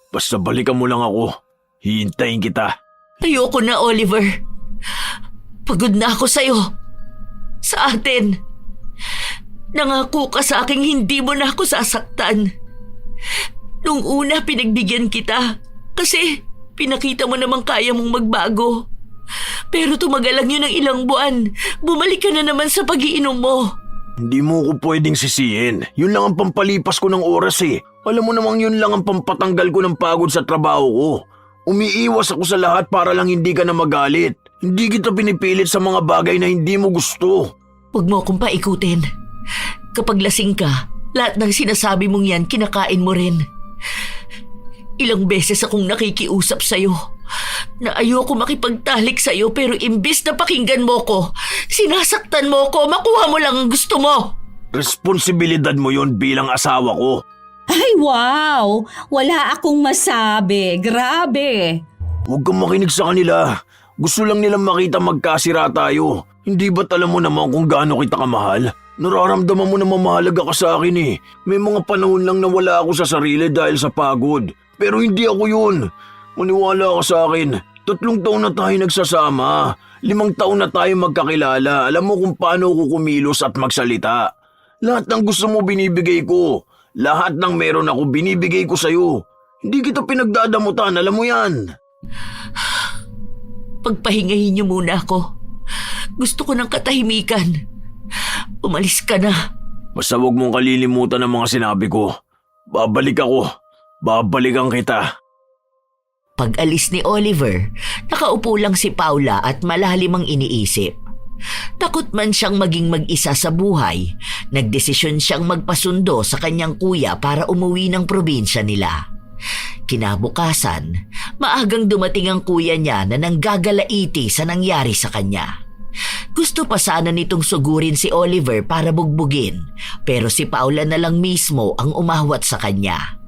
Basta balikan mo lang ako. Hihintayin kita. Ayoko na, Oliver. Pagod na ako sa'yo. Sa atin. Nangako ka sa aking hindi mo na ako sasaktan. Nung una pinagbigyan kita kasi pinakita mo namang kaya mong magbago. Pero tumagal lang yun ng ilang buwan. Bumalik ka na naman sa pag-iinom mo. Hindi mo ko pwedeng sisihin. Yun lang ang pampalipas ko ng oras eh. Alam mo namang yun lang ang pampatanggal ko ng pagod sa trabaho ko. Umiiwas ako sa lahat para lang hindi ka na magalit. Hindi kita pinipilit sa mga bagay na hindi mo gusto. Huwag mo akong paikutin. Kapag lasing ka, lahat ng sinasabi mong yan kinakain mo rin. Ilang beses akong nakikiusap sa'yo na ayoko makipagtalik sa'yo pero imbis na pakinggan mo ko, sinasaktan mo ko, makuha mo lang ang gusto mo. Responsibilidad mo yon bilang asawa ko. Ay, wow! Wala akong masabi. Grabe! Huwag kang makinig sa kanila. Gusto lang nilang makita magkasira tayo. Hindi ba't alam mo naman kung gaano kita kamahal? Nararamdaman mo na mamahalaga ka sa akin eh. May mga panahon lang na wala ako sa sarili dahil sa pagod. Pero hindi ako yun. Maniwala ka sa akin. 3 taon na tayo nagsasama. 5 taon na tayo magkakilala. Alam mo kung paano ako kumilos at magsalita. Lahat ng gusto mo binibigay ko. Lahat ng meron ako binibigay ko sa'yo. Hindi kita pinagdadamutan, alam mo yan. Pagpahingahin niyo muna ako. Gusto ko ng katahimikan. Umalis ka na. Basta huwag mong kalilimutan ang mga sinabi ko. Babalik ako. Babalikan kita. Pag-alis ni Oliver, nakaupo lang si Paula at malalim ang iniisip. Takot man siyang maging mag-isa sa buhay, nagdesisyon siyang magpasundo sa kanyang kuya para umuwi ng probinsya nila. Kinabukasan, maagang dumating ang kuya niya na nanggagalaiti sa nangyari sa kanya. Gusto pa sana nitong sugurin si Oliver para bugbugin, pero si Paula na lang mismo ang umahwat sa kanya.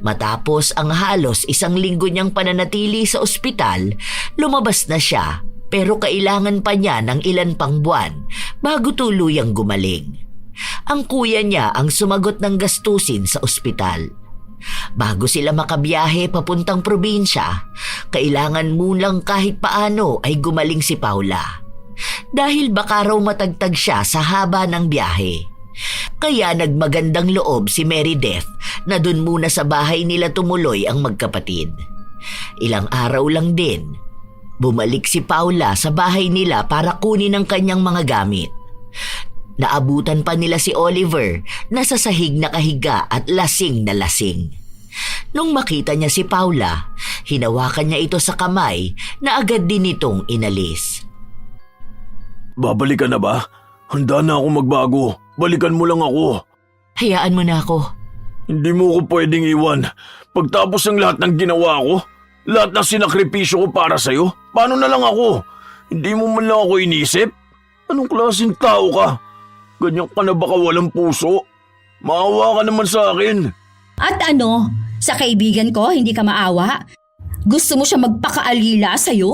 Matapos ang halos 1 linggo niyang pananatili sa ospital, lumabas na siya. Pero kailangan pa niya ng ilan pang buwan bago tuluyang gumaling. Ang kuya niya ang sumagot ng gastusin sa ospital. Bago sila makabiyahe papuntang probinsya, kailangan munang kahit paano ay gumaling si Paula. Dahil baka raw matagtag siya sa haba ng biyahe. Kaya nagmagandang loob si Meredith na dun muna sa bahay nila tumuloy ang magkapatid. Ilang araw lang din, bumalik si Paula sa bahay nila para kunin ang kanyang mga gamit. Naabutan pa nila si Oliver na sa sahig nakahiga at lasing na lasing. Nung makita niya si Paula, hinawakan niya ito sa kamay na agad din itong inalis. Babalik ka na ba? Handa na ako magbago. Balikan mo lang ako. Hayaan mo na ako. Hindi mo ko pwedeng iwan. Pagtapos ng lahat ng ginawa ko, lahat ng sinakripisyo ko para sa'yo, paano na lang ako? Hindi mo man lang ako inisip? Anong klaseng tao ka? Ganyan ka na baka walang puso? Maawa ka naman sa akin. At ano? Sa kaibigan ko, hindi ka maawa? Gusto mo siya magpakaalila sa'yo?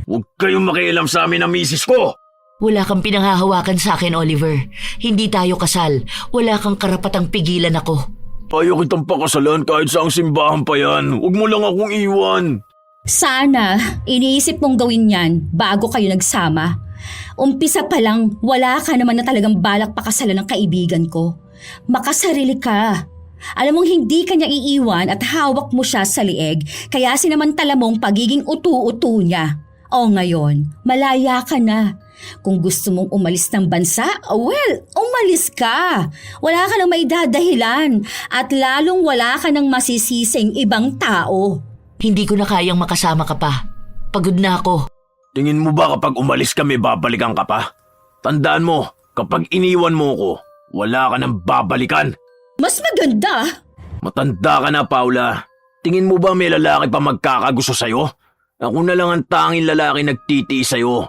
Huwag kayong makialam sa amin ng misis ko. Wala kang pinanghahawakan sa akin, Oliver. Hindi tayo kasal. Wala kang karapatang pigilan ako. Ayaw kitang pakasalan kahit saang simbahan pa yan. Huwag mo lang akong iwan. Sana, iniisip mong gawin yan bago kayo nagsama. Umpisa pa lang, wala ka naman na talagang balak pakasalan ng kaibigan ko. Makasarili ka. Alam mong hindi ka niya iiwan at hawak mo siya sa lieg, kaya sinamantala mong pagiging utu-utu niya. O ngayon, malaya ka na. Kung gusto mong umalis ng bansa, well, umalis ka. Wala ka nang maidadahilan at lalong wala ka nang masisising ibang tao. Hindi ko na kayang makasama ka pa. Pagod na ako. Tingin mo ba kapag umalis kami babalikan ka pa? Tandaan mo, kapag iniwan mo ko, wala ka nang babalikan. Mas maganda. Matanda ka na, Paula. Tingin mo ba may lalaki pa magkakagusto sa'yo? Ako na lang ang tanging lalaki nagtitiis sa'yo.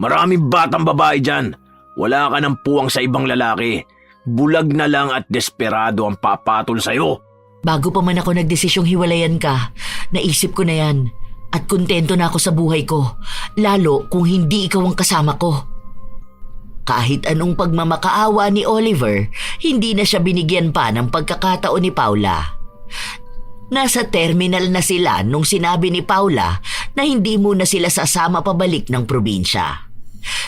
Maraming batang babae dyan. Wala ka ng puwang sa ibang lalaki. Bulag na lang at desperado ang papatol sa'yo. Bago pa man ako nagdesisyong hiwalayan ka, naisip ko na yan. At kontento na ako sa buhay ko. Lalo kung hindi ikaw ang kasama ko. Kahit anong pagmamakaawa ni Oliver, hindi na siya binigyan pa ng pagkakataon ni Paula. Nasa terminal na sila nung sinabi ni Paula na hindi muna sila sasama pabalik ng probinsya.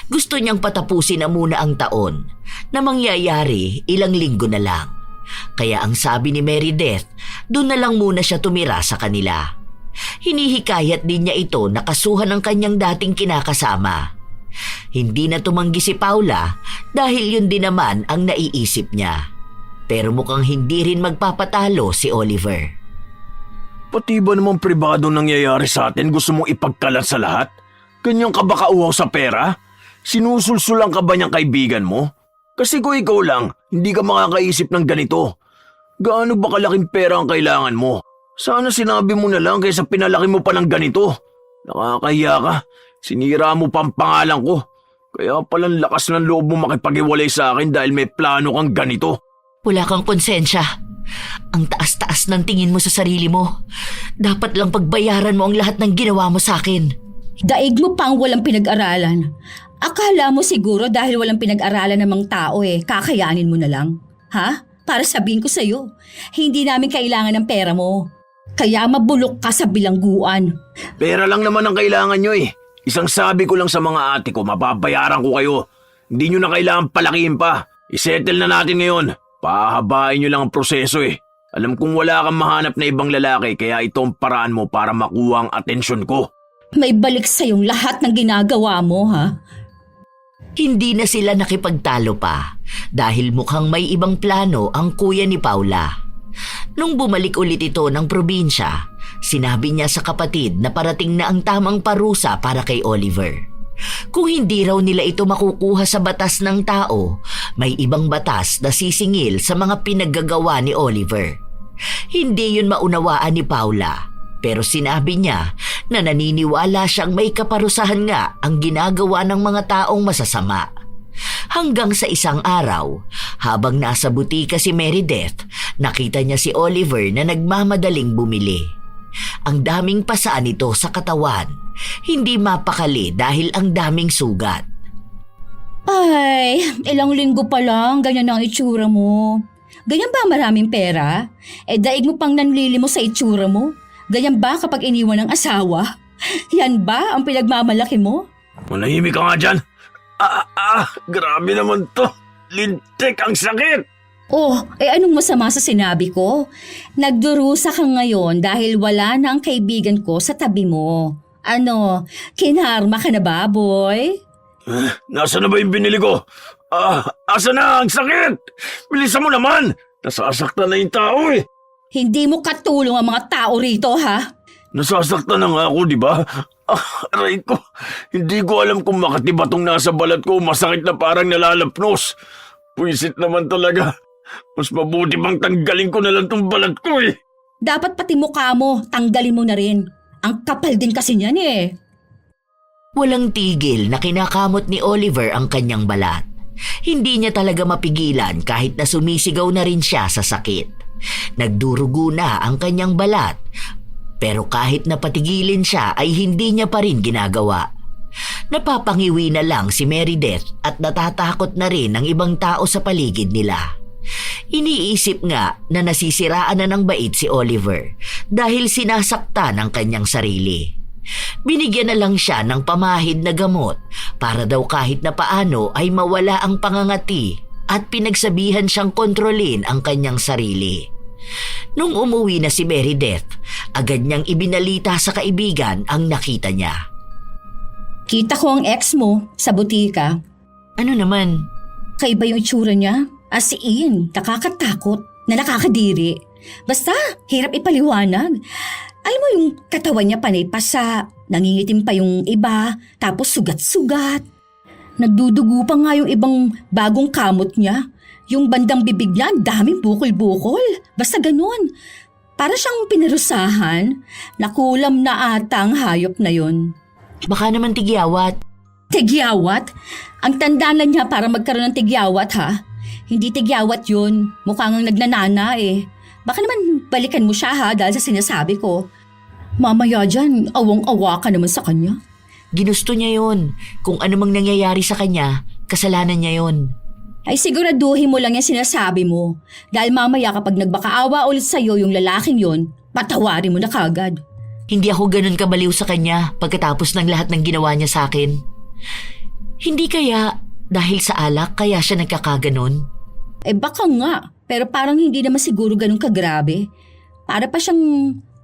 Gusto niyang patapusin na muna ang taon na mangyayari ilang linggo na lang. Kaya ang sabi ni Meredith, doon na lang muna siya tumira sa kanila. Hinihikayat din niya ito na kasuhan ng kanyang dating kinakasama. Hindi na tumanggi si Paula dahil yun din naman ang naiisip niya. Pero mukhang hindi rin magpapatalo si Oliver. Pati ba namang pribadong nangyayari sa atin gusto mong ipagkalat sa lahat? Ganyan ka ba kauhaw sa pera? Sinusulsulan ka ba niyang kaibigan mo? Kasi kung ikaw lang, hindi ka makakaisip ng ganito. Gaano ba kalaking pera ang kailangan mo? Sana sinabi mo na lang kaysa pinalaki mo pa ng ganito. Nakakahiya ka. Sinira mo pa ang pangalan ko. Kaya palang lakas ng loob mo makipag-iwalay sa akin dahil may plano kang ganito. Wala kang konsensya. Ang taas-taas ng tingin mo sa sarili mo. Dapat lang pagbayaran mo ang lahat ng ginawa mo sa akin. Daig mo pang walang pinag-aralan. Akala mo siguro dahil walang pinag-aralan namang tao kakayanin mo na lang. Ha? Para sabihin ko sa'yo, hindi namin kailangan ng pera mo. Kaya mabulok ka sa bilangguan. Pera lang naman ang kailangan nyo eh. Isang sabi ko lang sa mga ate ko, mababayaran ko kayo. Hindi nyo na kailangan palakihin pa. Isettle na natin ngayon. Pahabain nyo lang ang proseso eh. Alam kong wala kang mahanap na ibang lalaki kaya ito ang paraan mo para makuha ang atensyon ko. May balik sa'yong lahat ng ginagawa mo, ha? Hindi na sila nakipagtalo pa dahil mukhang may ibang plano ang kuya ni Paula. Nung bumalik ulit ito ng probinsya, sinabi niya sa kapatid na parating na ang tamang parusa para kay Oliver. Kung hindi raw nila ito makukuha sa batas ng tao, may ibang batas na sisingil sa mga pinaggagawa ni Oliver. Hindi yun maunawaan ni Paula, pero sinabi niya na naniniwala siyang may kaparusahan nga ang ginagawa ng mga taong masasama. Hanggang sa isang araw, habang nasa butika si Meredith, nakita niya si Oliver na nagmamadaling bumili. Ang daming pasaan nito sa katawan, hindi mapakali dahil ang daming sugat. Ay, ilang linggo pa lang, ganyan ang itsura mo. Ganyan ba maraming pera? Daig mo pang nanlili mo sa itsura mo? Ganyan ba kapag iniwan ng asawa? Yan ba ang pinagmamalaki mo? Manahimik ka nga dyan. Grabe naman to. Lintik, ang sakit. Oh, anong masama sa sinabi ko? Nagdurusa ka ngayon dahil wala na ang kaibigan ko sa tabi mo. Ano, kinarma ka na ba, boy? Nasaan na ba yung binili ko? Asa na? Ang sakit! Bilisan mo naman! Nasasaktan na yung tao eh. Hindi mo katulong ang mga tao rito, ha? Nasasaktan na nga ako, di ba? Aray ko. Hindi ko alam kung makati ba tong nasa balat ko. Masakit na parang nalalapnos. Puisit naman talaga. Mas mabuti bang tanggalin ko na lang tong balat ko eh. Dapat pati mukha mo, tanggalin mo na rin. Ang kapal din kasi niyan eh. Walang tigil na kinakamot ni Oliver ang kanyang balat. Hindi niya talaga mapigilan kahit na sumisigaw na rin siya sa sakit. Nagdurugo na ang kanyang balat, pero kahit napatigilin siya ay hindi niya pa rin ginagawa. Napapangiwi na lang si Meredith at natatakot na rin ang ibang tao sa paligid nila. Iniisip nga na nasisiraan na ng bait si Oliver dahil sinasaktan ang kanyang sarili. Binigyan na lang siya ng pamahid na gamot para daw kahit na paano ay mawala ang pangangati at pinagsabihan siyang kontrolin ang kanyang sarili. Nung umuwi na si Meredith, agad niyang ibinalita sa kaibigan ang nakita niya. Kita ko ang ex mo sa butika. Ano naman? Kaiba yung itsura niya. As in, nakakatakot na nakakadiri. Basta, hirap ipaliwanag. Alam mo yung katawan niya panay pasa, nangingitim pa yung iba, tapos sugat-sugat. Nagdudugo pa nga yung ibang bagong kamot niya. Yung bandang bibig niya, daming bukol-bukol. Basta ganun. Para siyang pinarusahan, nakulam na ata ang hayop na yon. Baka naman tigyawat. Tigyawat? Ang tanda na niya para magkaroon ng tigyawat ha? Hindi tigyawat yun. Mukha ngang nagnanana eh. Baka naman balikan mo siya ha dahil sa sinasabi ko. Mamaya dyan, awang-awa ka naman sa kanya. Ginusto niya yon. Kung ano mang nangyayari sa kanya, kasalanan niya yon. Ay siguraduhin mo lang yung sinasabi mo. Dahil mamaya kapag nagbakaawa ulit sa'yo yung lalaking yon, patawarin mo na kagad. Hindi ako ganun kabaliw sa kanya pagkatapos ng lahat ng ginawa niya sa akin. Hindi kaya dahil sa alak kaya siya nagkakaganon? Eh baka nga, pero parang hindi naman siguro ganun kagrabe. Para pa siyang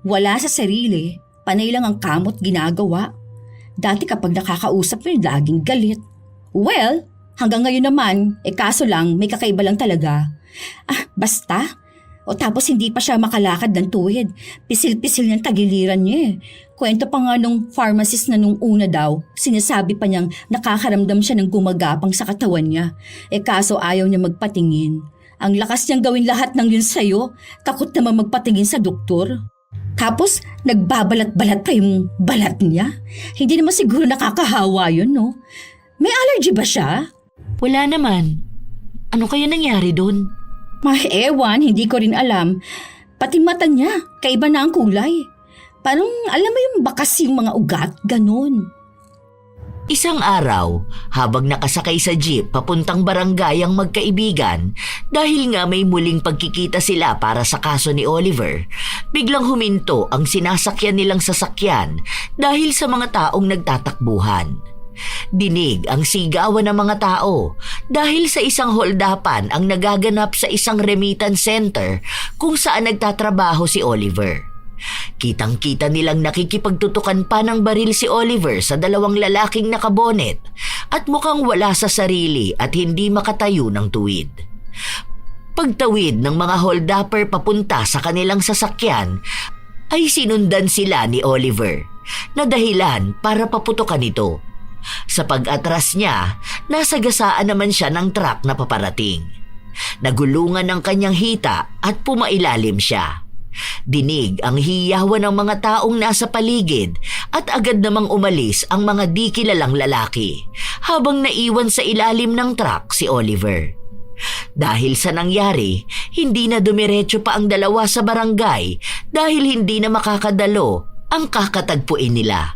wala sa sarili, panay lang ang kamot ginagawa. Dati kapag nakakausap mo, laging galit. Well, hanggang ngayon naman, kaso lang, may kakaiba lang talaga. Basta. O tapos hindi pa siya makalakad ng tuwid. Pisil-pisil niyang tagiliran niya eh. Kwento pa nga nung pharmacist na nung una daw, sinasabi pa niyang nakakaramdam siya ng gumagapang sa katawan niya. Kaso ayaw niya magpatingin. Ang lakas niyang gawin lahat ng yun sa'yo, takot naman magpatingin sa doktor. Tapos nagbabalat-balat pa yung balat niya. Hindi naman siguro nakakahawa yun, no? May allergy ba siya? Wala naman. Ano kaya nangyari doon? Ewan, hindi ko rin alam. Pati mata niya, kaiba na ang kulay. Parang alam mo yung bakas yung mga ugat, ganun. Isang araw, habang nakasakay sa jeep papuntang barangay ang magkaibigan, dahil nga may muling pagkikita sila para sa kaso ni Oliver, biglang huminto ang sinasakyan nilang sasakyan dahil sa mga taong nagtatakbuhan. Dinig ang sigawan ng mga tao dahil sa isang holdapan ang nagaganap sa isang remittance center kung saan nagtatrabaho si Oliver. Kitang-kita nilang nakikipagtutukan pa ng baril si Oliver sa dalawang lalaking nakabonet at mukhang wala sa sarili at hindi makatayo ng tuwid. Pagtawid ng mga holdapper papunta sa kanilang sasakyan ay sinundan sila ni Oliver na dahilan para paputukan ito. Sa pag-atras niya, nasagasaan naman siya ng truck na paparating. Nagulungan ng kanyang hita at pumailalim siya. Dinig ang hiyawan ng mga taong nasa paligid at agad namang umalis ang mga di kilalang lalaki habang naiwan sa ilalim ng truck si Oliver. Dahil sa nangyari, hindi na dumiretso pa ang dalawa sa barangay dahil hindi na makakadalo ang kakatagpuin nila.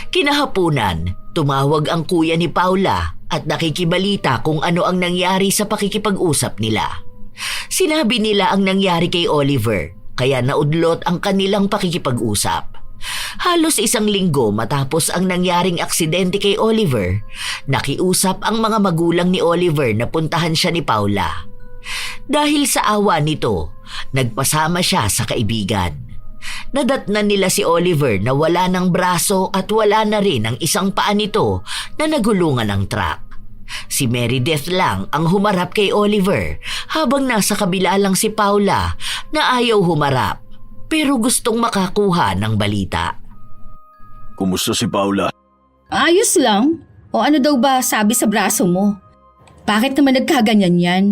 Kinahapunan, tumawag ang kuya ni Paula at nakikibalita kung ano ang nangyari sa pakikipag-usap nila. Sinabi nila ang nangyari kay Oliver, kaya naudlot ang kanilang pakikipag-usap. Halos isang linggo matapos ang nangyaring aksidente kay Oliver, nakiusap ang mga magulang ni Oliver na puntahan siya ni Paula. Dahil sa awa nito, nagpasama siya sa kaibigan. Nadatnan nila si Oliver na wala ng braso at wala na rin ang isang paa nito na nagulungan ng truck. Si Meredith lang ang humarap kay Oliver habang nasa kabila lang si Paula na ayaw humarap pero gustong makakuha ng balita. Kumusta si Paula? Ayos lang. O ano daw ba sabi sa braso mo? Bakit naman nagkaganyan yan?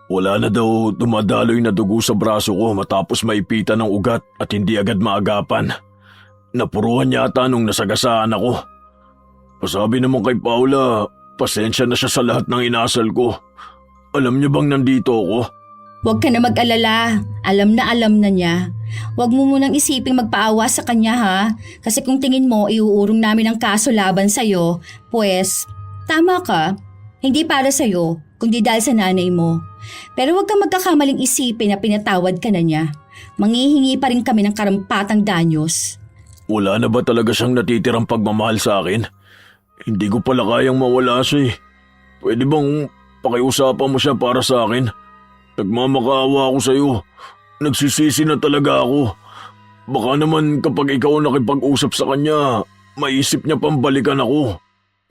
Wala na daw dumadaloy na dugo sa braso ko matapos maipitan ng ugat at hindi agad maagapan. Napuruhan yata nung nasagasaan ako. Pasabi naman kay Paula, pasensya na siya sa lahat ng inasal ko. Alam niyo bang nandito ako? Huwag ka na mag-alala. Alam na niya. Huwag mo munang isiping magpaawa sa kanya ha. Kasi kung tingin mo iuurong namin ang kaso laban sa'yo, pues tama ka. Hindi para sa'yo, kundi dahil sa nanay mo. Pero huwag kang magkakamaling isipin na pinatawad ka na niya. Manghihingi pa rin kami ng karampatang danyos. Wala na ba talaga siyang natitirang pagmamahal sa akin? Hindi ko pala kayang mawala siya eh. Pwede bang pakiusapan mo siya para sa akin? Nagmamakaawa ako sa'yo. Nagsisisi na talaga ako. Baka naman kapag ikaw nakipag-usap sa kanya, maisip niya pang balikan ako.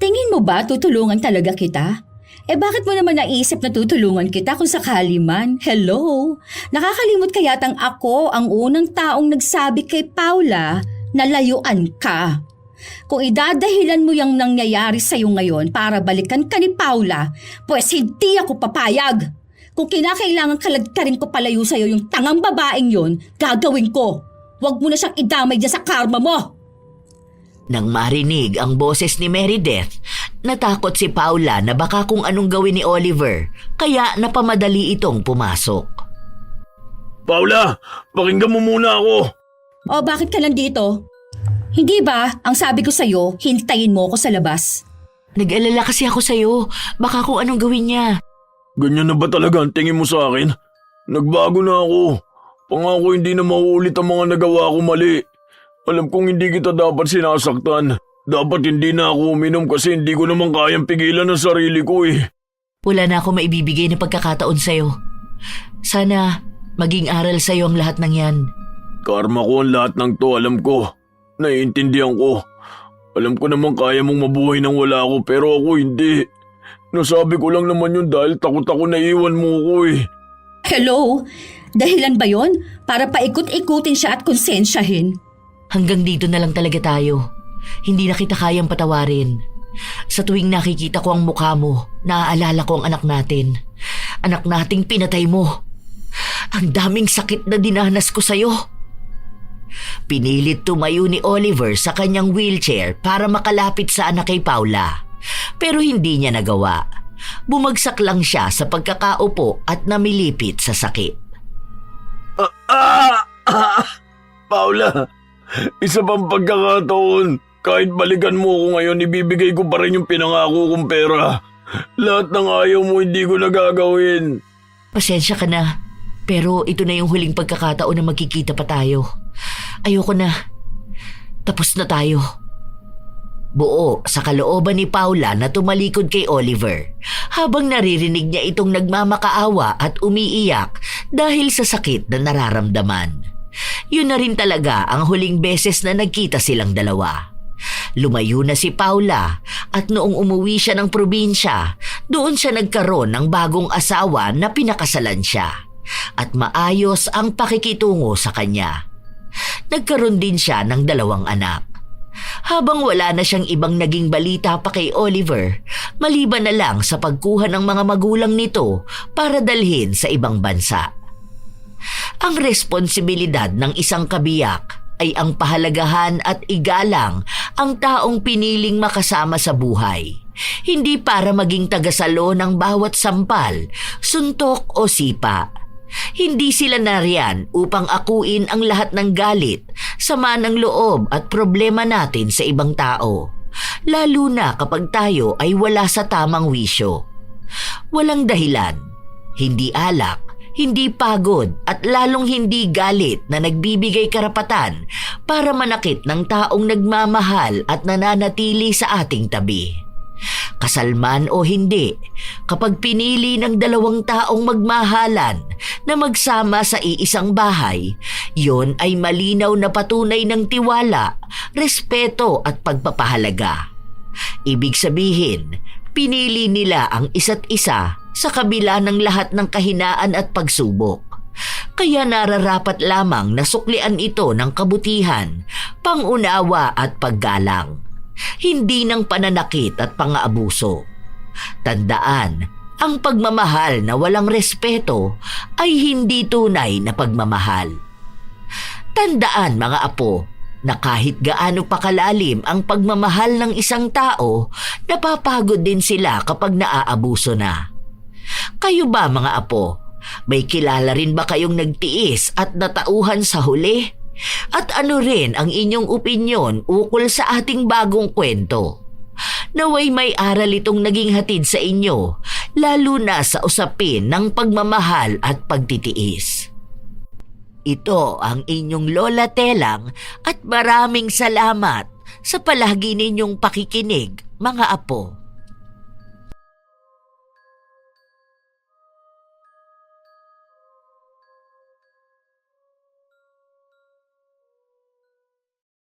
Tingin mo ba tutulungan talaga kita? Bakit mo naman naisip na tutulungan kita kung sakali man? Hello? Nakakalimot kayatang ako ang unang taong nagsabi kay Paula na layuan ka. Kung idadahilan mo yung nangyayari sa'yo ngayon para balikan ka ni Paula, pues hindi ako papayag. Kung kinakailangan kalagkarin ko palayo sa'yo yung tangang babaeng yon, gagawin ko. Huwag mo na siyang idamay dyan sa karma mo. Nang marinig ang boses ni Meredith, natakot si Paula na baka kung anong gawin ni Oliver, kaya napamadali itong pumasok. Paula, pakinggan mo muna ako. O bakit ka nandito? Hindi ba ang sabi ko sa'yo, hintayin mo ako sa labas? Nag-alala kasi ako sa'yo, baka kung anong gawin niya. Ganyan na ba talaga ang tingin mo sa akin? Nagbago na ako. Pangako hindi na mauulit ang mga nagawa ko mali. Alam kong hindi kita dapat sinasaktan. Dapat hindi na ako uminom kasi hindi ko naman kayang pigilan ang sarili ko eh. Wala na ako maibibigay na pagkakataon sa'yo. Sana maging aral sa'yo ang lahat ng yan. Karma ko ang lahat ng to, alam ko. Naiintindihan ko. Alam ko naman kaya mong mabuhay nang wala ako pero ako hindi. Nasabi ko lang naman yun dahil takot ako na iwan mo ko eh. Hello? Dahilan ba yon para paikot-ikutin siya at konsensyahin? Hanggang dito na lang talaga tayo. Hindi na kita kayang patawarin. Sa tuwing nakikita ko ang mukha mo, naaalala ko ang anak natin. Anak nating pinatay mo. Ang daming sakit na dinanas ko sa'yo. Pinilit tumayo ni Oliver sa kanyang wheelchair para makalapit sa anak kay Paula. Pero hindi niya nagawa. Bumagsak lang siya sa pagkakaupo at namilipit sa sakit. Paula, isa pang pagkakataon. Kahit balikan mo ako ngayon, ibibigay ko pa rin yung pinangako kong pera. Lahat ng ayaw mo hindi ko nagagawin. Pasensya ka na, pero ito na yung huling pagkakataon na magkikita pa tayo. Ayoko na. Tapos na tayo. Buo sa kalooban ni Paula na tumalikod kay Oliver habang naririnig niya itong nagmamakaawa at umiiyak dahil sa sakit na nararamdaman. Yun na rin talaga ang huling beses na nagkita silang dalawa. Lumayo na si Paula at noong umuwi siya ng probinsya, doon siya nagkaroon ng bagong asawa na pinakasalan siya at maayos ang pakikitungo sa kanya. Nagkaroon din siya ng 2 anak. Habang wala na siyang ibang naging balita pa kay Oliver, maliban na lang sa pagkuha ng mga magulang nito para dalhin sa ibang bansa. Ang responsibilidad ng isang kabiyak ay ang pahalagahan at igalang ang taong piniling makasama sa buhay, hindi para maging tagasalo ng bawat sampal, suntok o sipa. Hindi sila nariyan upang akuin ang lahat ng galit, sama ng loob at problema natin sa ibang tao, lalo na kapag tayo ay wala sa tamang wisyo. Walang dahilan, hindi alak, hindi pagod at lalong hindi galit na nagbibigay karapatan para manakit ng taong nagmamahal at nananatili sa ating tabi. Kasal man o hindi, kapag pinili ng 2 taong magmahalan na magsama sa iisang bahay, yon ay malinaw na patunay ng tiwala, respeto at pagpapahalaga. Ibig sabihin, pinili nila ang isa't isa sa kabila ng lahat ng kahinaan at pagsubok. Kaya nararapat lamang na suklian ito ng kabutihan, pangunawa at paggalang. Hindi ng pananakit at pang-aabuso. Tandaan, ang pagmamahal na walang respeto ay hindi tunay na pagmamahal. Tandaan mga apo na kahit gaano pa kalalim ang pagmamahal ng isang tao, napapagod din sila kapag naaabuso na. Kayo ba mga apo, may kilala rin ba kayong nagtiis at natauhan sa huli? At ano rin ang inyong opinyon ukol sa ating bagong kwento? Naway may aral itong naging hatid sa inyo, lalo na sa usapin ng pagmamahal at pagtitiis. Ito ang inyong Lola Telang at maraming salamat sa palagi ninyong pakikinig, mga apo.